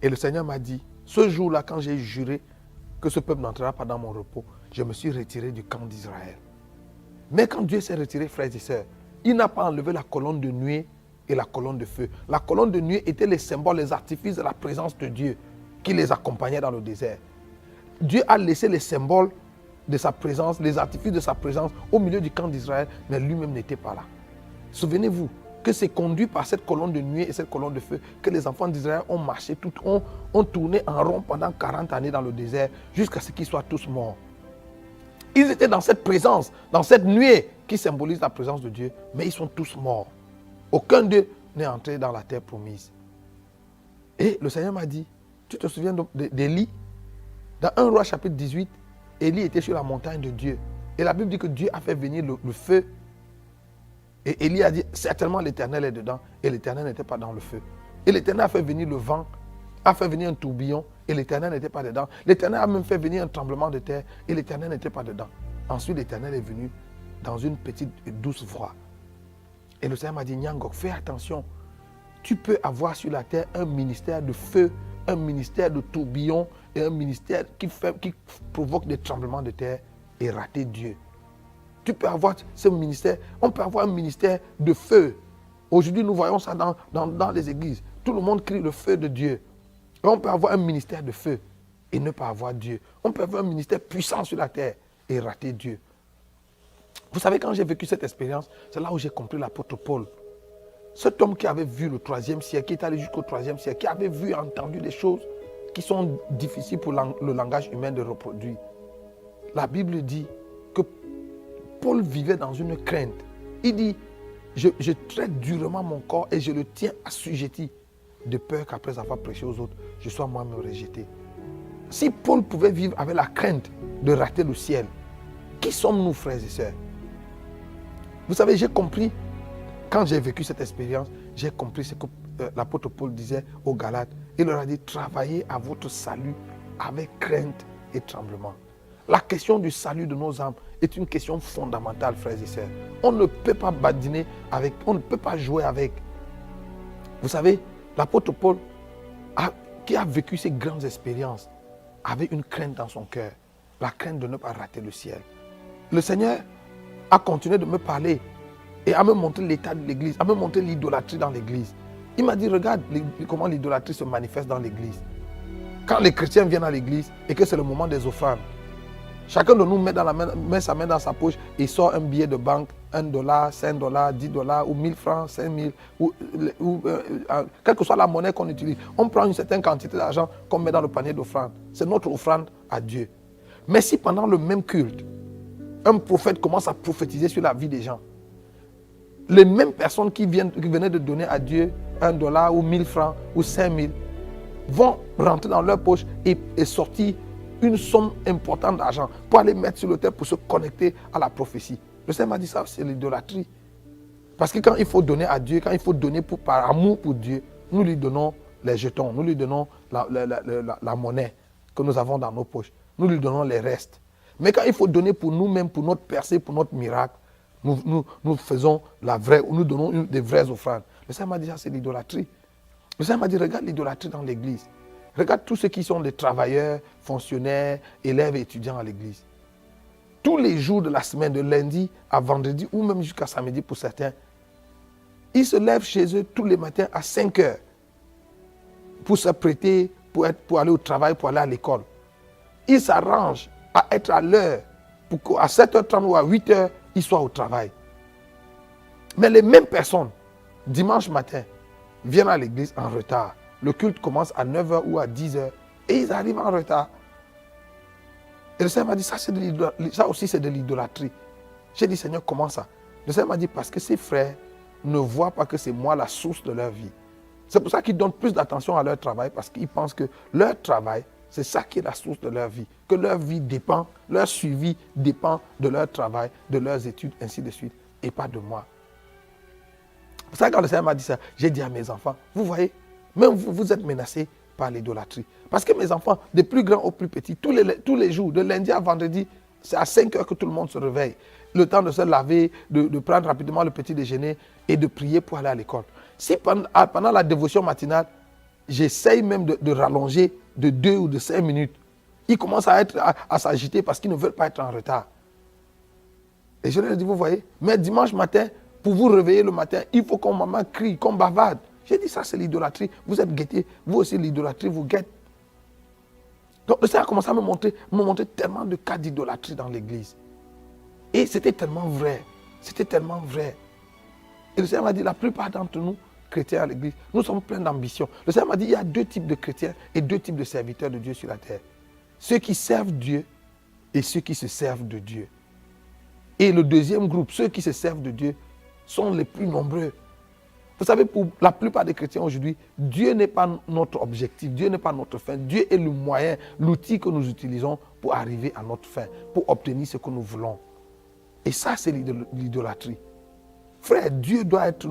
Et le Seigneur m'a dit, ce jour-là, quand j'ai juré que ce peuple n'entrera pas dans mon repos, je me suis retiré du camp d'Israël. Mais quand Dieu s'est retiré, frères et sœurs, il n'a pas enlevé la colonne de nuée et la colonne de feu. La colonne de nuée était les symboles, les artifices de la présence de Dieu qui les accompagnait dans le désert. Dieu a laissé les symboles de sa présence, les artifices de sa présence au milieu du camp d'Israël, mais lui-même n'était pas là. Souvenez-vous que c'est conduit par cette colonne de nuée et cette colonne de feu que les enfants d'Israël ont marché, ont tourné en rond pendant 40 années dans le désert jusqu'à ce qu'ils soient tous morts. Ils étaient dans cette présence, dans cette nuée qui symbolise la présence de Dieu, mais ils sont tous morts. Aucun d'eux n'est entré dans la terre promise. Et le Seigneur m'a dit, tu te souviens d'Élie? Dans 1 Roi chapitre 18, Élie était sur la montagne de Dieu. Et la Bible dit que Dieu a fait venir le feu. Et Élie a dit, certainement l'Éternel est dedans. Et l'Éternel n'était pas dans le feu. Et l'Éternel a fait venir le vent, a fait venir un tourbillon. Et l'Éternel n'était pas dedans. L'Éternel a même fait venir un tremblement de terre. Et l'Éternel n'était pas dedans. Ensuite, l'Éternel est venu dans une petite et douce voix. Et le Seigneur m'a dit, Nyangok, fais attention. Tu peux avoir sur la terre un ministère de feu, un ministère de tourbillon et un ministère qui provoque des tremblements de terre et rater Dieu. Tu peux avoir ce ministère, on peut avoir un ministère de feu. Aujourd'hui, nous voyons ça dans les églises. Tout le monde crie le feu de Dieu. Et on peut avoir un ministère de feu et ne pas avoir Dieu. On peut avoir un ministère puissant sur la terre et rater Dieu. Vous savez, quand j'ai vécu cette expérience, c'est là où j'ai compris l'apôtre Paul. Cet homme qui avait vu le 3e siècle, qui est allé jusqu'au 3e siècle, qui avait vu et entendu des choses qui sont difficiles pour le langage humain de reproduire. La Bible dit que Paul vivait dans une crainte. Il dit, je traite durement mon corps et je le tiens assujetti, de peur qu'après avoir prêché aux autres, je sois moi-même rejeté. Si Paul pouvait vivre avec la crainte de rater le ciel, qui sommes-nous, frères et sœurs? Vous savez, j'ai compris, quand j'ai vécu cette expérience, j'ai compris ce que l'apôtre Paul disait aux Galates. Il leur a dit, travaillez à votre salut avec crainte et tremblement. La question du salut de nos âmes est une question fondamentale, frères et sœurs. On ne peut pas badiner avec, on ne peut pas jouer avec. Vous savez, l'apôtre Paul, qui a vécu ces grandes expériences, avait une crainte dans son cœur, la crainte de ne pas rater le ciel. Le Seigneur a continué de me parler et à me montrer l'état de l'église, à me montrer l'idolâtrie dans l'église. Il m'a dit, regarde comment l'idolâtrie se manifeste dans l'église. Quand les chrétiens viennent à l'église et que c'est le moment des offrandes, chacun de nous met sa main dans sa poche et sort un billet de banque, $1, $5, $10 ou 1000 francs, 5000, quelle que soit la monnaie qu'on utilise. On prend une certaine quantité d'argent qu'on met dans le panier d'offrande. C'est notre offrande à Dieu. Mais si pendant le même culte, un prophète commence à prophétiser sur la vie des gens, les mêmes personnes qui venaient de donner à Dieu $1 ou 1000 francs ou 5000 vont rentrer dans leur poche et sortir une somme importante d'argent pour aller mettre sur l'autel pour se connecter à la prophétie. Le Seigneur m'a dit ça, c'est l'idolâtrie. Parce que quand il faut donner à Dieu, quand il faut donner par amour pour Dieu, nous lui donnons les jetons, nous lui donnons la monnaie que nous avons dans nos poches, nous lui donnons les restes. Mais quand il faut donner pour nous-mêmes, pour notre percée, pour notre miracle, nous faisons nous donnons des vraies offrandes. Le Seigneur m'a dit ça, c'est l'idolâtrie. Le Seigneur m'a dit, regarde l'idolâtrie dans l'église. Regarde tous ceux qui sont des travailleurs, fonctionnaires, élèves et étudiants à l'église. Tous les jours de la semaine, de lundi à vendredi ou même jusqu'à samedi pour certains, ils se lèvent chez eux tous les matins à 5 heures pour s'apprêter, pour aller au travail, pour aller à l'école. Ils s'arrangent à être à l'heure pour qu'à 7h30 ou à 8h, ils soient au travail. Mais les mêmes personnes, dimanche matin, viennent à l'église en retard. Le culte commence à 9h ou à 10h et ils arrivent en retard. Et le Seigneur m'a dit, ça aussi c'est de l'idolâtrie. J'ai dit, Seigneur, comment ça? Le Seigneur m'a dit, parce que ces frères ne voient pas que c'est moi la source de leur vie. C'est pour ça qu'ils donnent plus d'attention à leur travail, parce qu'ils pensent que leur travail, c'est ça qui est la source de leur vie. Que leur vie dépend, leur suivi dépend de leur travail, de leurs études, ainsi de suite, et pas de moi. C'est pour ça que quand le Seigneur m'a dit ça, j'ai dit à mes enfants, vous voyez, même vous êtes menacés par l'idolâtrie. Parce que mes enfants, des plus grands aux plus petits, tous les jours, de lundi à vendredi, c'est à 5 heures que tout le monde se réveille. Le temps de se laver, de prendre rapidement le petit déjeuner et de prier pour aller à l'école. Si pendant la dévotion matinale, j'essaye même de rallonger de 2 ou de 5 minutes, ils commencent à s'agiter parce qu'ils ne veulent pas être en retard. Et je leur ai dit, vous voyez, mais dimanche matin, pour vous réveiller le matin, il faut qu'on maman crie, qu'on bavarde. J'ai dit, ça c'est l'idolâtrie. Vous êtes guettés, vous aussi l'idolâtrie vous guette. Donc le Seigneur a commencé à me montrer tellement de cas d'idolâtrie dans l'église. Et c'était tellement vrai. C'était tellement vrai. Et le Seigneur m'a dit, la plupart d'entre nous, chrétiens à l'église, nous sommes pleins d'ambition. Le Seigneur m'a dit, il y a 2 types de chrétiens et 2 types de serviteurs de Dieu sur la terre. Ceux qui servent Dieu et ceux qui se servent de Dieu. Et le deuxième groupe, ceux qui se servent de Dieu, sont les plus nombreux. Vous savez, pour la plupart des chrétiens aujourd'hui, Dieu n'est pas notre objectif, Dieu n'est pas notre fin. Dieu est le moyen, l'outil que nous utilisons pour arriver à notre fin, pour obtenir ce que nous voulons. Et ça, c'est l'idolâtrie. Frère, Dieu doit être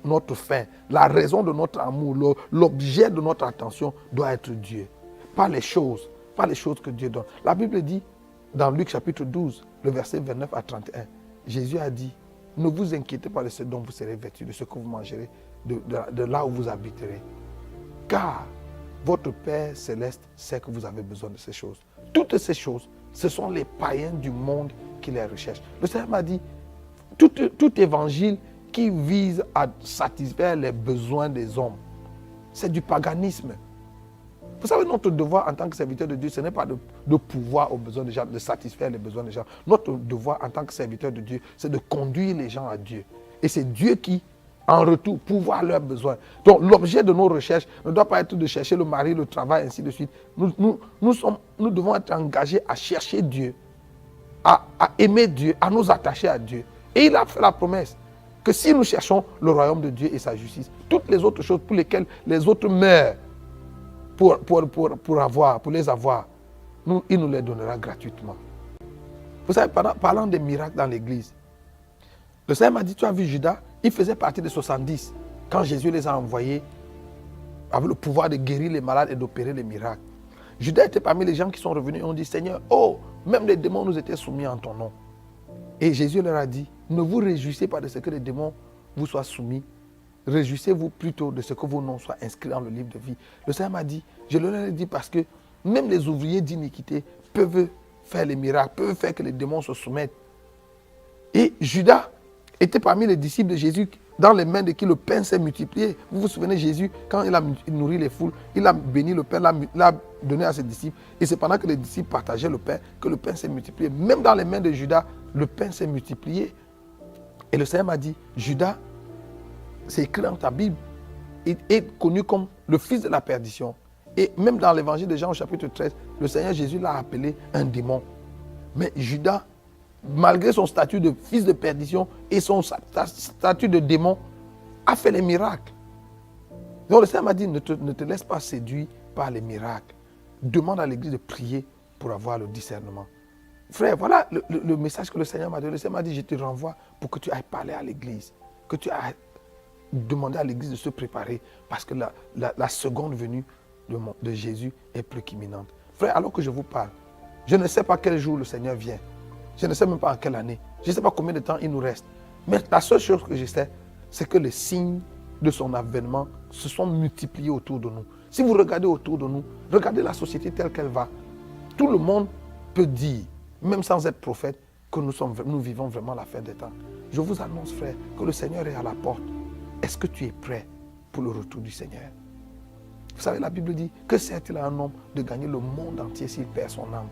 notre fin. La raison de notre amour, l'objet de notre attention doit être Dieu. Pas les choses que Dieu donne. La Bible dit, dans Luc chapitre 12, le verset 29 à 31, Jésus a dit, ne vous inquiétez pas de ce dont vous serez vêtus, de ce que vous mangerez, de là où vous habiterez. Car votre Père céleste sait que vous avez besoin de ces choses. Toutes ces choses, ce sont les païens du monde qui les recherchent. Le Seigneur m'a dit, tout évangile qui vise à satisfaire les besoins des hommes, c'est du paganisme. Vous savez, notre devoir en tant que serviteur de Dieu, ce n'est pas de pouvoir aux besoins des gens, de satisfaire les besoins des gens. Notre devoir en tant que serviteur de Dieu, c'est de conduire les gens à Dieu. Et c'est Dieu qui, en retour, pourvoit leurs besoins. Donc l'objet de nos recherches ne doit pas être de chercher le mari, le travail, ainsi de suite. Nous devons être engagés à chercher Dieu, à aimer Dieu, à nous attacher à Dieu. Et il a fait la promesse que si nous cherchons le royaume de Dieu et sa justice, toutes les autres choses pour lesquelles les autres meurent, pour les avoir, il nous les donnera gratuitement. Vous savez, parlant des miracles dans l'église, le Seigneur m'a dit, tu as vu Judas, il faisait partie des 70 quand Jésus les a envoyés avec le pouvoir de guérir les malades et d'opérer les miracles. Judas était parmi les gens qui sont revenus et ont dit, Seigneur, oh, même les démons nous étaient soumis en ton nom. Et Jésus leur a dit, ne vous réjouissez pas de ce que les démons vous soient soumis. Réjouissez-vous plutôt de ce que vos noms soient inscrits dans le livre de vie. Le Seigneur m'a dit, je leur ai dit parce que même les ouvriers d'iniquité peuvent faire les miracles, peuvent faire que les démons se soumettent. Et Judas était parmi les disciples de Jésus, dans les mains de qui le pain s'est multiplié. Vous vous souvenez, Jésus, quand il a nourri les foules, il a béni le pain, l'a donné à ses disciples. Et c'est pendant que les disciples partageaient le pain que le pain s'est multiplié. Même dans les mains de Judas, le pain s'est multiplié. Et le Seigneur m'a dit, Judas, c'est écrit dans ta Bible, est connu comme le fils de la perdition. Et même dans l'évangile de Jean au chapitre 13, le Seigneur Jésus l'a appelé un démon. Mais Judas, malgré son statut de fils de perdition et son statut de démon, a fait les miracles. Donc le Seigneur m'a dit, ne te laisse pas séduire par les miracles. Demande à l'église de prier pour avoir le discernement. Frère, voilà le message que le Seigneur m'a donné. Le Seigneur m'a dit, je te renvoie pour que tu ailles parler à l'église. Que tu ailles demander à l'église de se préparer parce que la seconde venue de Jésus est plus qu'imminente. Frère, alors que je vous parle, je ne sais pas quel jour le Seigneur vient. Je ne sais même pas en quelle année. Je ne sais pas combien de temps il nous reste. Mais la seule chose que je sais, c'est que les signes de son avènement se sont multipliés autour de nous. Si vous regardez autour de nous, regardez la société telle qu'elle va. Tout le monde peut dire, même sans être prophète, que nous vivons vraiment la fin des temps. Je vous annonce, frère, que le Seigneur est à la porte. Est-ce que tu es prêt pour le retour du Seigneur? Vous savez, la Bible dit, que sert-il à un homme de gagner le monde entier s'il perd son âme?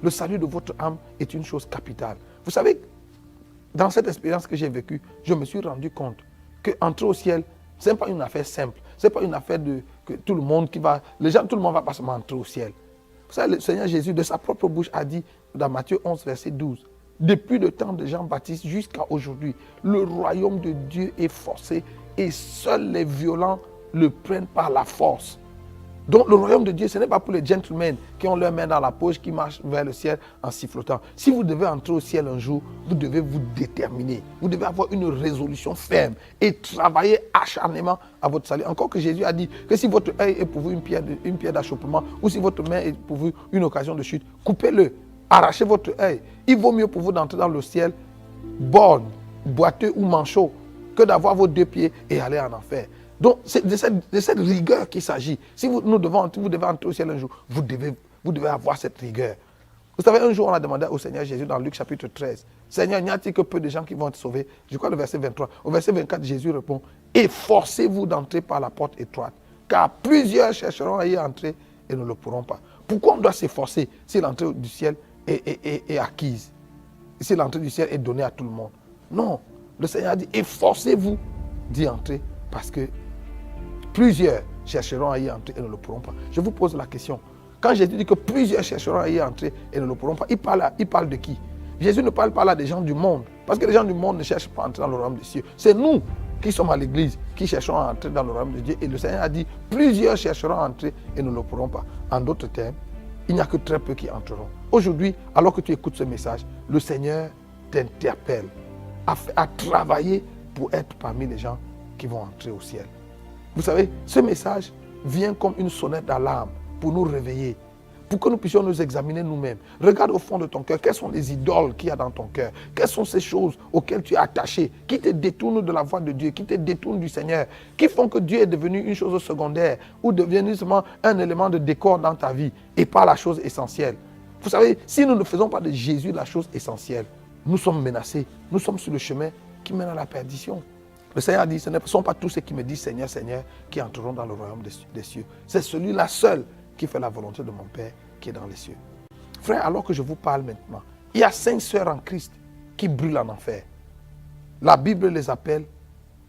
Le salut de votre âme est une chose capitale. Vous savez, dans cette expérience que j'ai vécue, je me suis rendu compte qu'entrer au ciel, ce n'est pas une affaire simple. Ce n'est pas une affaire que tout le monde tout le monde va pas seulement entrer au ciel. Vous savez, le Seigneur Jésus, de sa propre bouche, a dit dans Matthieu 11, verset 12, depuis le temps de Jean-Baptiste jusqu'à aujourd'hui, le royaume de Dieu est forcé et seuls les violents le prennent par la force. Donc le royaume de Dieu, ce n'est pas pour les gentlemen qui ont leurs mains dans la poche, qui marchent vers le ciel en sifflotant. Si vous devez entrer au ciel un jour, vous devez vous déterminer. Vous devez avoir une résolution ferme et travailler acharnement à votre salut. Encore que Jésus a dit que si votre œil est pour vous une pierre d'achoppement, ou si votre main est pour vous une occasion de chute, coupez-le, arrachez votre œil. Il vaut mieux pour vous d'entrer dans le ciel borgne, boiteux ou manchot, que d'avoir vos deux pieds et aller en enfer. Donc, c'est de cette rigueur qu'il s'agit. Si vous devez entrer au ciel un jour, vous devez avoir cette rigueur. Vous savez, un jour, on a demandé au Seigneur Jésus dans Luc chapitre 13, Seigneur, n'y a-t-il que peu de gens qui vont être sauvés? Je crois le verset 23. Au verset 24, Jésus répond, efforcez-vous d'entrer par la porte étroite, car plusieurs chercheront à y entrer et ne le pourront pas. Pourquoi on doit s'efforcer si l'entrée du ciel est acquise? Si l'entrée du ciel est donnée à tout le monde? Non. Le Seigneur a dit, efforcez-vous d'y entrer, parce que plusieurs chercheront à y entrer et ne le pourront pas. Je vous pose la question. Quand Jésus dit que plusieurs chercheront à y entrer et ne le pourront pas, il parle de qui? Jésus ne parle pas là des gens du monde. Parce que les gens du monde ne cherchent pas à entrer dans le royaume des cieux. C'est nous qui sommes à l'église qui cherchons à entrer dans le royaume de Dieu. Et le Seigneur a dit, plusieurs chercheront à entrer et ne le pourront pas. En d'autres termes, il n'y a que très peu qui entreront. Aujourd'hui, alors que tu écoutes ce message, le Seigneur t'interpelle à travailler pour être parmi les gens qui vont entrer au ciel. Vous savez, ce message vient comme une sonnette d'alarme pour nous réveiller, pour que nous puissions nous examiner nous-mêmes. Regarde au fond de ton cœur, quelles sont les idoles qu'il y a dans ton cœur? Quelles sont ces choses auxquelles tu es attaché, qui te détournent de la voie de Dieu, qui te détournent du Seigneur, qui font que Dieu est devenu une chose secondaire ou devenu seulement un élément de décor dans ta vie et pas la chose essentielle? Vous savez, si nous ne faisons pas de Jésus la chose essentielle, nous sommes menacés, nous sommes sur le chemin qui mène à la perdition. Le Seigneur a dit, ce ne sont pas tous ceux qui me disent Seigneur, Seigneur, qui entreront dans le royaume des cieux. C'est celui-là seul qui fait la volonté de mon Père qui est dans les cieux. Frère, alors que je vous parle maintenant, il y a 5 sœurs en Christ qui brûlent en enfer. La Bible les appelle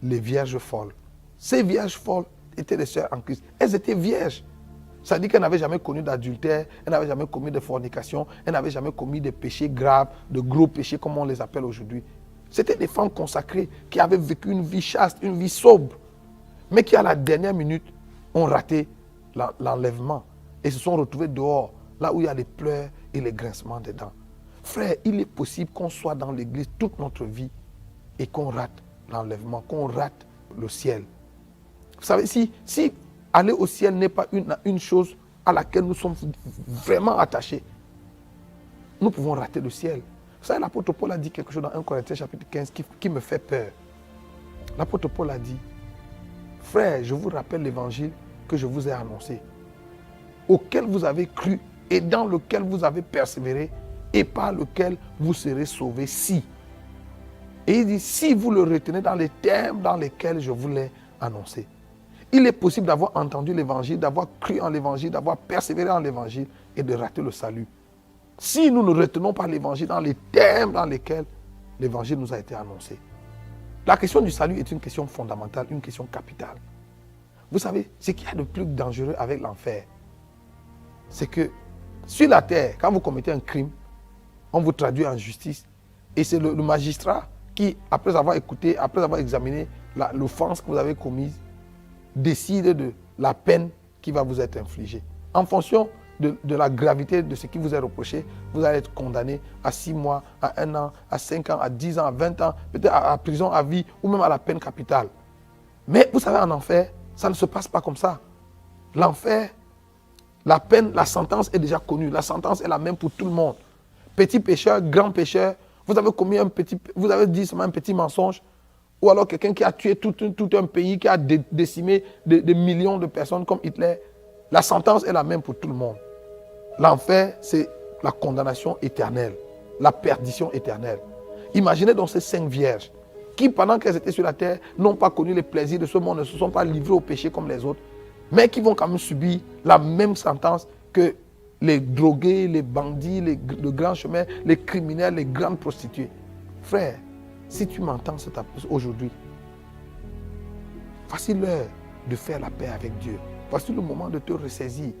les vierges folles. Ces vierges folles étaient les sœurs en Christ. Elles étaient vierges. Ça dit qu'elles n'avaient jamais connu d'adultère, elles n'avaient jamais commis de fornication, elles n'avaient jamais commis de péchés graves, de gros péchés comme on les appelle aujourd'hui. C'était des femmes consacrées qui avaient vécu une vie chaste, une vie sobre, mais qui à la dernière minute ont raté l'enlèvement et se sont retrouvées dehors, là où il y a les pleurs et les grincements des dents. Frère, il est possible qu'on soit dans l'église toute notre vie et qu'on rate l'enlèvement, qu'on rate le ciel. Vous savez, si aller au ciel n'est pas une chose à laquelle nous sommes vraiment attachés, nous pouvons rater le ciel. Vous savez, l'apôtre Paul a dit quelque chose dans 1 Corinthiens chapitre 15 qui me fait peur. L'apôtre Paul a dit, frère, je vous rappelle l'évangile que je vous ai annoncé, auquel vous avez cru et dans lequel vous avez persévéré et par lequel vous serez sauvés si. Et il dit, si vous le retenez dans les termes dans lesquels je vous l'ai annoncé. Il est possible d'avoir entendu l'évangile, d'avoir cru en l'évangile, d'avoir persévéré en l'évangile et de rater le salut. Si nous ne retenons pas l'évangile dans les termes dans lesquels l'évangile nous a été annoncé. La question du salut est une question fondamentale, une question capitale. Vous savez, ce qu'il y a de plus dangereux avec l'enfer, c'est que sur la terre, quand vous commettez un crime, on vous traduit en justice et c'est le magistrat qui, après avoir écouté, après avoir examiné l'offense que vous avez commise, décide de la peine qui va vous être infligée. En fonction de la gravité de ce qui vous est reproché, vous allez être condamné à 6 mois, à 1 an, à 5 ans, à 10 ans, à 20 ans, peut-être à prison à vie ou même à la peine capitale. Mais vous savez, en enfer, ça ne se passe pas comme ça. L'enfer, la peine, la sentence est déjà connue. La sentence est la même pour tout le monde. Petit pécheur, grand pécheur, vous avez commis vous avez dit seulement un petit mensonge, ou alors quelqu'un qui a tué tout un pays, qui a décimé des millions de personnes comme Hitler. La sentence est la même pour tout le monde. L'enfer, c'est la condamnation éternelle, la perdition éternelle. Imaginez donc ces 5 vierges qui, pendant qu'elles étaient sur la terre, n'ont pas connu les plaisirs de ce monde, ne se sont pas livrées au péché comme les autres, mais qui vont quand même subir la même sentence que les drogués, les bandits, le grand chemin, les criminels, les grandes prostituées. Frère, si tu m'entends aujourd'hui, voici l'heure de faire la paix avec Dieu. Voici le moment de te ressaisir.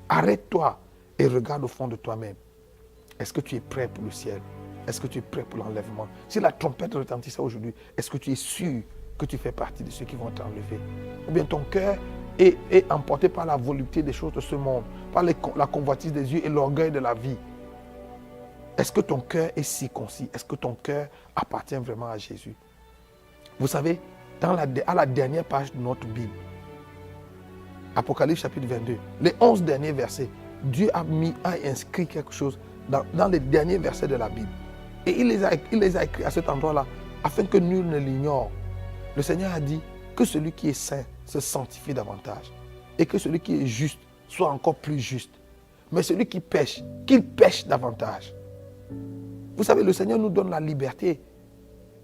Arrête-toi et regarde au fond de toi-même. Est-ce que tu es prêt pour le ciel? Est-ce que tu es prêt pour l'enlèvement? Si la trompette retentissait aujourd'hui, est-ce que tu es sûr que tu fais partie de ceux qui vont t'enlever? Ou bien ton cœur est emporté par la volupté des choses de ce monde, par la convoitise des yeux et l'orgueil de la vie. Est-ce que ton cœur est circoncis? Est-ce que ton cœur appartient vraiment à Jésus? Vous savez, à la dernière page de notre Bible, Apocalypse chapitre 22, les 11 derniers versets, Dieu a inscrit quelque chose dans les derniers versets de la Bible. Et il les a écrits à cet endroit-là, afin que nul ne l'ignore. Le Seigneur a dit que celui qui est saint se sanctifie davantage. Et que celui qui est juste soit encore plus juste. Mais celui qui pêche, qu'il pêche davantage. Vous savez, le Seigneur nous donne la liberté.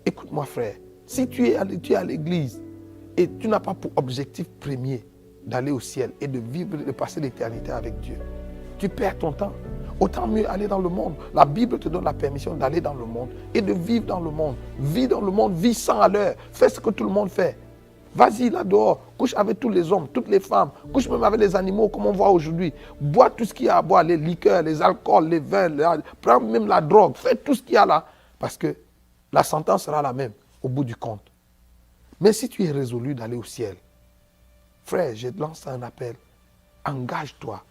Écoute-moi frère, si tu es à l'église et tu n'as pas pour objectif premier d'aller au ciel et de vivre, de passer l'éternité avec Dieu, tu perds ton temps. Autant mieux aller dans le monde. La Bible te donne la permission d'aller dans le monde et de vivre dans le monde. Vis dans le monde, vis 100 à l'heure. Fais ce que tout le monde fait. Vas-y là dehors, couche avec tous les hommes, toutes les femmes, couche même avec les animaux comme on voit aujourd'hui. Bois tout ce qu'il y a à boire, les liqueurs, les alcools, les vins, prends même la drogue, fais tout ce qu'il y a là. Parce que la sentence sera la même au bout du compte. Mais si tu es résolu d'aller au ciel, frère, je te lance un appel. Engage-toi.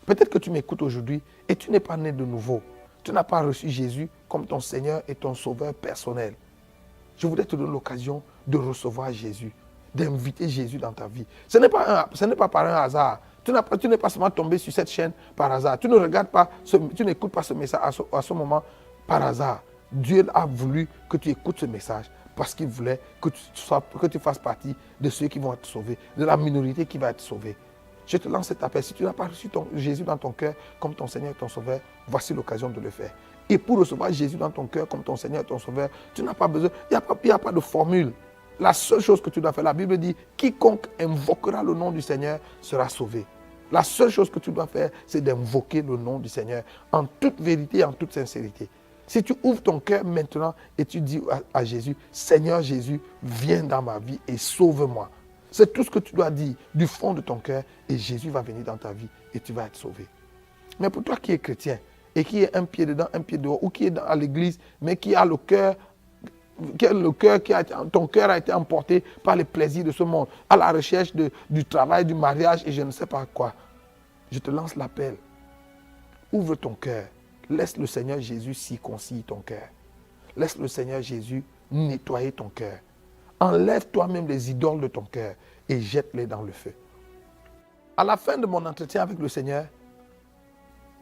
Peut-être que tu m'écoutes aujourd'hui et tu n'es pas né de nouveau. Tu n'as pas reçu Jésus comme ton Seigneur et ton Sauveur personnel. Je voudrais te donner l'occasion de recevoir Jésus, d'inviter Jésus dans ta vie. Ce n'est pas par un hasard. Tu n'es pas seulement tombé sur cette chaîne par hasard. Tu ne regardes pas, tu n'écoutes pas ce message à ce moment par hasard. Dieu a voulu que tu écoutes ce message parce qu'il voulait que tu fasses partie de ceux qui vont être sauvés, de la minorité qui va être sauvée. Je te lance cet appel. Si tu n'as pas reçu Jésus dans ton cœur comme ton Seigneur et ton Sauveur, voici l'occasion de le faire. Et pour recevoir Jésus dans ton cœur comme ton Seigneur et ton Sauveur, tu n'as pas besoin, il n'y a pas de formule. La seule chose que tu dois faire, la Bible dit, quiconque invoquera le nom du Seigneur sera sauvé. La seule chose que tu dois faire, c'est d'invoquer le nom du Seigneur en toute vérité et en toute sincérité. Si tu ouvres ton cœur maintenant et tu dis à Jésus, Seigneur Jésus, viens dans ma vie et sauve-moi. C'est tout ce que tu dois dire du fond de ton cœur et Jésus va venir dans ta vie et tu vas être sauvé. Mais pour toi qui es chrétien et qui est un pied dedans, un pied dehors ou qui est à l'église mais qui a le cœur, ton cœur a été emporté par les plaisirs de ce monde, à la recherche du travail, du mariage et je ne sais pas quoi. Je te lance l'appel. Ouvre ton cœur. Laisse le Seigneur Jésus circoncire ton cœur. Laisse le Seigneur Jésus nettoyer ton cœur. Enlève toi-même les idoles de ton cœur et jette-les dans le feu. À la fin de mon entretien avec le Seigneur,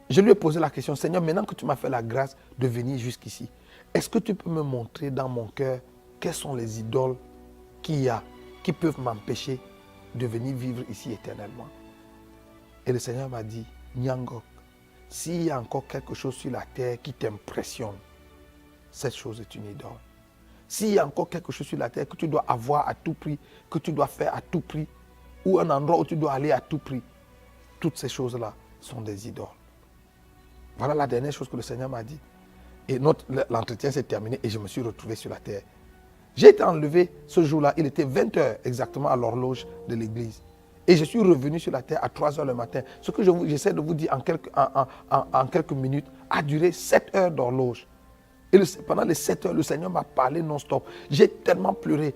Je lui ai posé la question, Seigneur, maintenant que tu m'as fait la grâce de venir jusqu'ici, est-ce que tu peux me montrer dans mon cœur quelles sont les idoles qu'il y a qui peuvent m'empêcher de venir vivre ici éternellement? Et le Seigneur m'a dit, Nyangok, s'il y a encore quelque chose sur la terre qui t'impressionne, cette chose est une idole. S'il y a encore quelque chose sur la terre que tu dois avoir à tout prix, que tu dois faire à tout prix, ou un endroit où tu dois aller à tout prix, toutes ces choses-là sont des idoles. Voilà la dernière chose que le Seigneur m'a dit. Et l'entretien s'est terminé et je me suis retrouvé sur la terre. J'ai été enlevé ce jour-là, il était 20h exactement à l'horloge de l'église. Et je suis revenu sur la terre à 3h le matin. Ce que j'essaie de vous dire en quelques minutes a duré 7 heures d'horloge. Et pendant les 7 heures, le Seigneur m'a parlé non-stop. J'ai tellement pleuré.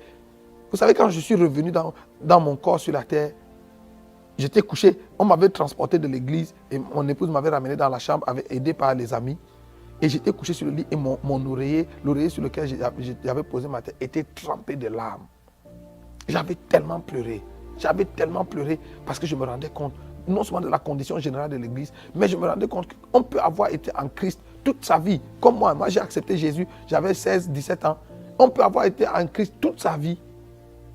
Vous savez, quand je suis revenu dans mon corps sur la terre, j'étais couché, on m'avait transporté de l'église et mon épouse m'avait ramené dans la chambre, aidé par les amis. Et j'étais couché sur le lit et mon oreiller, l'oreiller sur lequel j'avais posé ma tête, était trempé de larmes. J'avais tellement pleuré. J'avais tellement pleuré parce que je me rendais compte, non seulement de la condition générale de l'église, mais je me rendais compte qu'on peut avoir été en Christ toute sa vie. Comme moi, j'ai accepté Jésus, j'avais 16, 17 ans. On peut avoir été en Christ toute sa vie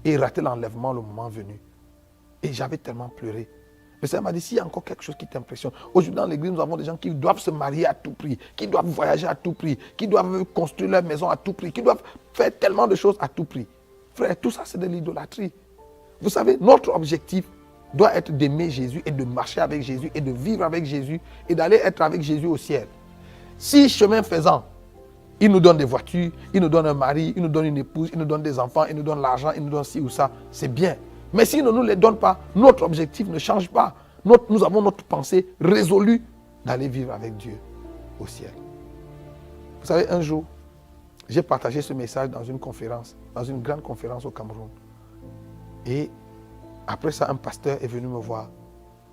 et rater l'enlèvement le moment venu. Et j'avais tellement pleuré. Le Seigneur m'a dit, s'il y a encore quelque chose qui t'impressionne. Aujourd'hui dans l'église, nous avons des gens qui doivent se marier à tout prix, qui doivent voyager à tout prix, qui doivent construire leur maison à tout prix, qui doivent faire tellement de choses à tout prix. Frère, tout ça c'est de l'idolâtrie. Vous savez, notre objectif doit être d'aimer Jésus et de marcher avec Jésus et de vivre avec Jésus et d'aller être avec Jésus au ciel. Si chemin faisant, il nous donne des voitures, il nous donne un mari, il nous donne une épouse, il nous donne des enfants, il nous donne l'argent, il nous donne ci ou ça, c'est bien. Mais s'il ne nous les donne pas, notre objectif ne change pas. Nous avons notre pensée résolue d'aller vivre avec Dieu au ciel. Vous savez, un jour, j'ai partagé ce message dans une conférence, dans une grande conférence au Cameroun. Et après ça, un pasteur est venu me voir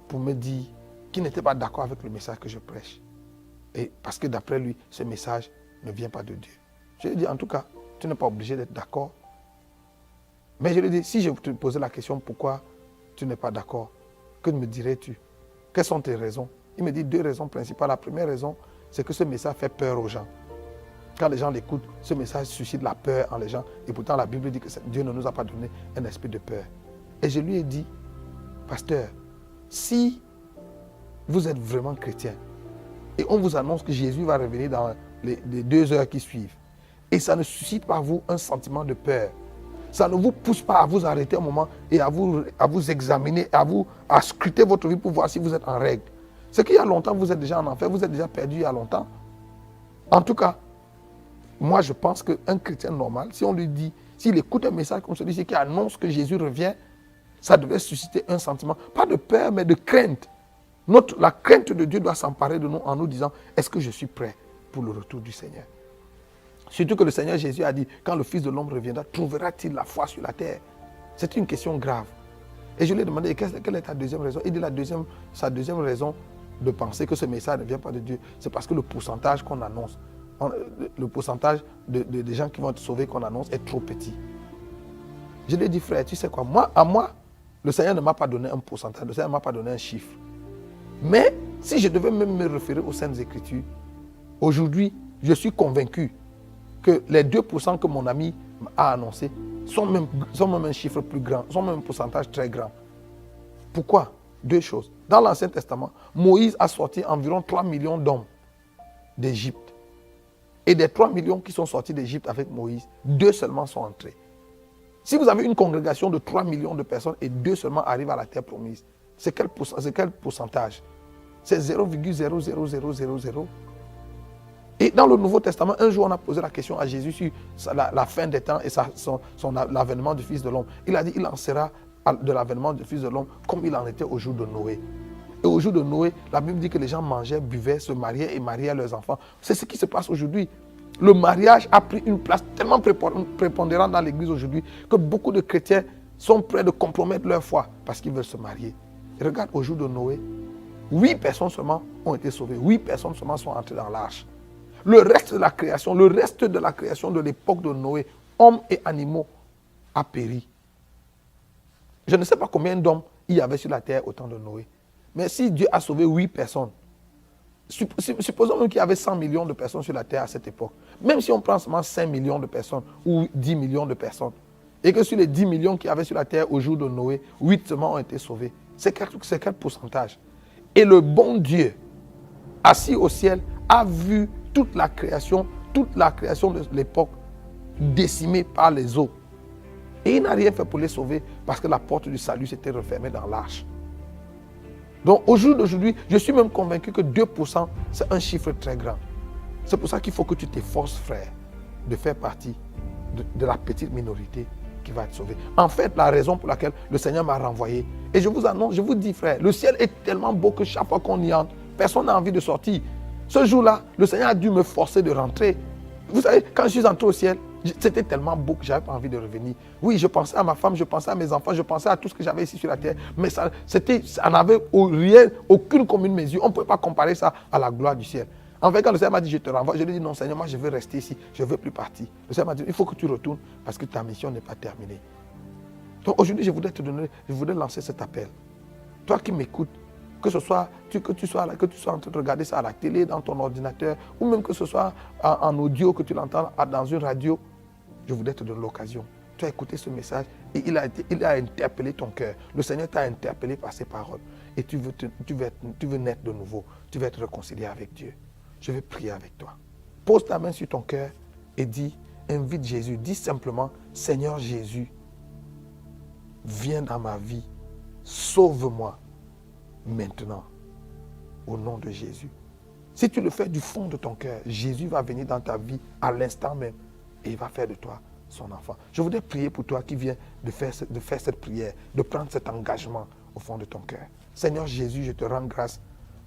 pour me dire qu'il n'était pas d'accord avec le message que je prêche. Et parce que d'après lui, ce message ne vient pas de Dieu. Je lui ai dit, en tout cas, tu n'es pas obligé d'être d'accord. Mais je lui ai dit, si je te posais la question, pourquoi tu n'es pas d'accord, que me dirais-tu? Quelles sont tes raisons? Il me dit 2 raisons principales. La première raison, c'est que ce message fait peur aux gens. Quand les gens l'écoutent, ce message suscite la peur en les gens. Et pourtant, la Bible dit que Dieu ne nous a pas donné un esprit de peur. Et je lui ai dit, pasteur, si vous êtes vraiment chrétien, et on vous annonce que Jésus va revenir dans les 2 heures qui suivent, et ça ne suscite pas vous un sentiment de peur, ça ne vous pousse pas à vous arrêter un moment et à vous examiner, à scruter votre vie pour voir si vous êtes en règle. C'est qu'il y a longtemps, vous êtes déjà en enfer, vous êtes déjà perdu il y a longtemps. En tout cas, moi je pense qu'un chrétien normal, si on lui dit, s'il écoute un message comme celui-ci qui annonce que Jésus revient, ça devait susciter un sentiment, pas de peur, mais de crainte. La crainte de Dieu doit s'emparer de nous en nous disant, est-ce que je suis prêt pour le retour du Seigneur? Surtout que le Seigneur Jésus a dit, quand le Fils de l'homme reviendra, trouvera-t-il la foi sur la terre? C'est une question grave. Et je lui ai demandé, quelle est ta deuxième raison? Il dit, sa deuxième raison de penser que ce message ne vient pas de Dieu, c'est parce que le pourcentage qu'on annonce, le pourcentage des gens qui vont être sauvés qu'on annonce est trop petit. Je lui ai dit, frère, tu sais quoi, moi, le Seigneur ne m'a pas donné un pourcentage, le Seigneur ne m'a pas donné un chiffre. Mais si je devais même me référer aux Saintes Écritures, aujourd'hui, je suis convaincu que les 2% que mon ami a annoncé sont même un chiffre plus grand, sont même un pourcentage très grand. Pourquoi? 2 choses. Dans l'Ancien Testament, Moïse a sorti environ 3 millions d'hommes d'Égypte. Et des 3 millions qui sont sortis d'Égypte avec Moïse, 2 seulement sont entrés. Si vous avez une congrégation de 3 millions de personnes et 2 seulement arrivent à la terre promise, c'est quel pourcentage? C'est 0,00000. Et dans le Nouveau Testament, un jour on a posé la question à Jésus sur la fin des temps et l'avènement du Fils de l'homme. Il a dit, il en sera de l'avènement du Fils de l'homme comme il en était au jour de Noé. Et au jour de Noé, la Bible dit que les gens mangeaient, buvaient, se mariaient et mariaient leurs enfants. C'est ce qui se passe aujourd'hui. Le mariage a pris une place tellement prépondérante dans l'église aujourd'hui que beaucoup de chrétiens sont prêts de compromettre leur foi parce qu'ils veulent se marier. Et regarde, au jour de Noé, 8 personnes seulement ont été sauvées. 8 personnes seulement sont entrées dans l'arche. Le reste de la création de l'époque de Noé, hommes et animaux, a péri. Je ne sais pas combien d'hommes il y avait sur la terre au temps de Noé. Mais si Dieu a sauvé 8 personnes, Supposons même qu'il y avait 100 millions de personnes sur la terre à cette époque. Même si on prend seulement 5 millions de personnes ou 10 millions de personnes, et que sur les 10 millions qu'il y avait sur la terre au jour de Noé, 8 seulement ont été sauvés. C'est quel pourcentage? Et le bon Dieu, assis au ciel, a vu toute la création de l'époque décimée par les eaux. Et il n'a rien fait pour les sauver parce que la porte du salut s'était refermée dans l'arche. Donc au jour d'aujourd'hui, je suis même convaincu que 2%, c'est un chiffre très grand. C'est pour ça qu'il faut que tu t'efforces, frère, de faire partie de la petite minorité qui va être sauvée. En fait, la raison pour laquelle le Seigneur m'a renvoyé, et je vous annonce, je vous dis, frère, le ciel est tellement beau que chaque fois qu'on y entre, personne n'a envie de sortir. Ce jour-là, le Seigneur a dû me forcer de rentrer. Vous savez, quand je suis entré au ciel, c'était tellement beau que je n'avais pas envie de revenir. Oui, je pensais à ma femme, je pensais à mes enfants, je pensais à tout ce que j'avais ici sur la terre. Mais ça n'avait rien, aucune commune mesure. On ne pouvait pas comparer ça à la gloire du ciel. En fait, quand le Seigneur m'a dit, je te renvoie, je lui ai dit, non Seigneur, moi je veux rester ici, je ne veux plus partir. Le Seigneur m'a dit, il faut que tu retournes parce que ta mission n'est pas terminée. Donc aujourd'hui, je voudrais lancer cet appel. Toi qui m'écoutes, que ce soit, que tu sois en train de regarder ça à la télé, dans ton ordinateur, ou même que ce soit en audio, que tu l'entends dans une radio, je voudrais te donner l'occasion. Tu as écouté ce message et il a interpellé ton cœur. Le Seigneur t'a interpellé par ses paroles. Et tu veux naître de nouveau. Tu veux être réconcilié avec Dieu. Je vais prier avec toi. Pose ta main sur ton cœur et dis, invite Jésus. Dis simplement, Seigneur Jésus, viens dans ma vie. Sauve-moi maintenant. Au nom de Jésus. Si tu le fais du fond de ton cœur, Jésus va venir dans ta vie à l'instant même. Et il va faire de toi son enfant. Je voudrais prier pour toi qui viens de faire cette prière, de prendre cet engagement au fond de ton cœur. Seigneur Jésus, je te rends grâce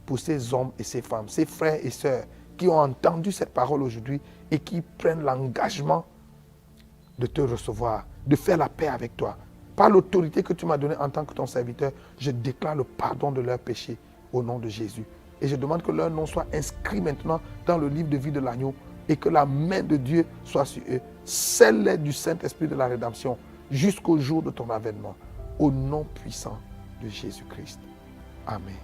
pour ces hommes et ces femmes, ces frères et sœurs qui ont entendu cette parole aujourd'hui et qui prennent l'engagement de te recevoir, de faire la paix avec toi. Par l'autorité que tu m'as donnée en tant que ton serviteur, je déclare le pardon de leurs péchés au nom de Jésus. Et je demande que leur nom soit inscrit maintenant dans le livre de vie de l'agneau et que la main de Dieu soit sur eux. Scelle-les du Saint-Esprit de la rédemption jusqu'au jour de ton avènement. Au nom puissant de Jésus-Christ. Amen.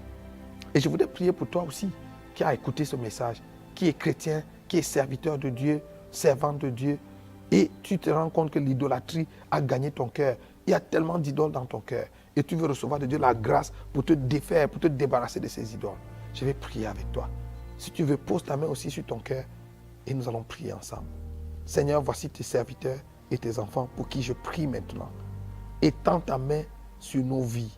Et je voudrais prier pour toi aussi qui a écouté ce message, qui est chrétien, qui est serviteur de Dieu, servant de Dieu. Et tu te rends compte que l'idolâtrie a gagné ton cœur. Il y a tellement d'idoles dans ton cœur. Et tu veux recevoir de Dieu la grâce pour te défaire, pour te débarrasser de ces idoles. Je vais prier avec toi. Si tu veux, pose ta main aussi sur ton cœur. Et nous allons prier ensemble. Seigneur, voici tes serviteurs et tes enfants pour qui je prie maintenant. Étends ta main sur nos vies.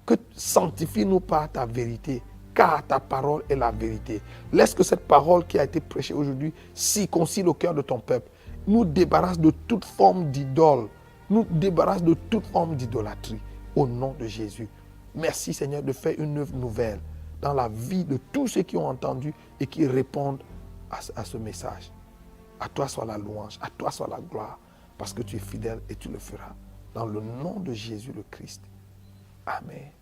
Que sanctifie-nous par ta vérité, car ta parole est la vérité. Laisse que cette parole qui a été prêchée aujourd'hui circoncile le cœur de ton peuple. Nous débarrasse de toute forme d'idole. Nous débarrasse de toute forme d'idolâtrie. Au nom de Jésus. Merci Seigneur de faire une œuvre nouvelle dans la vie de tous ceux qui ont entendu et qui répondent à ce message. À toi soit la louange, à toi soit la gloire, parce que tu es fidèle et tu le feras. Dans le nom de Jésus le Christ. Amen.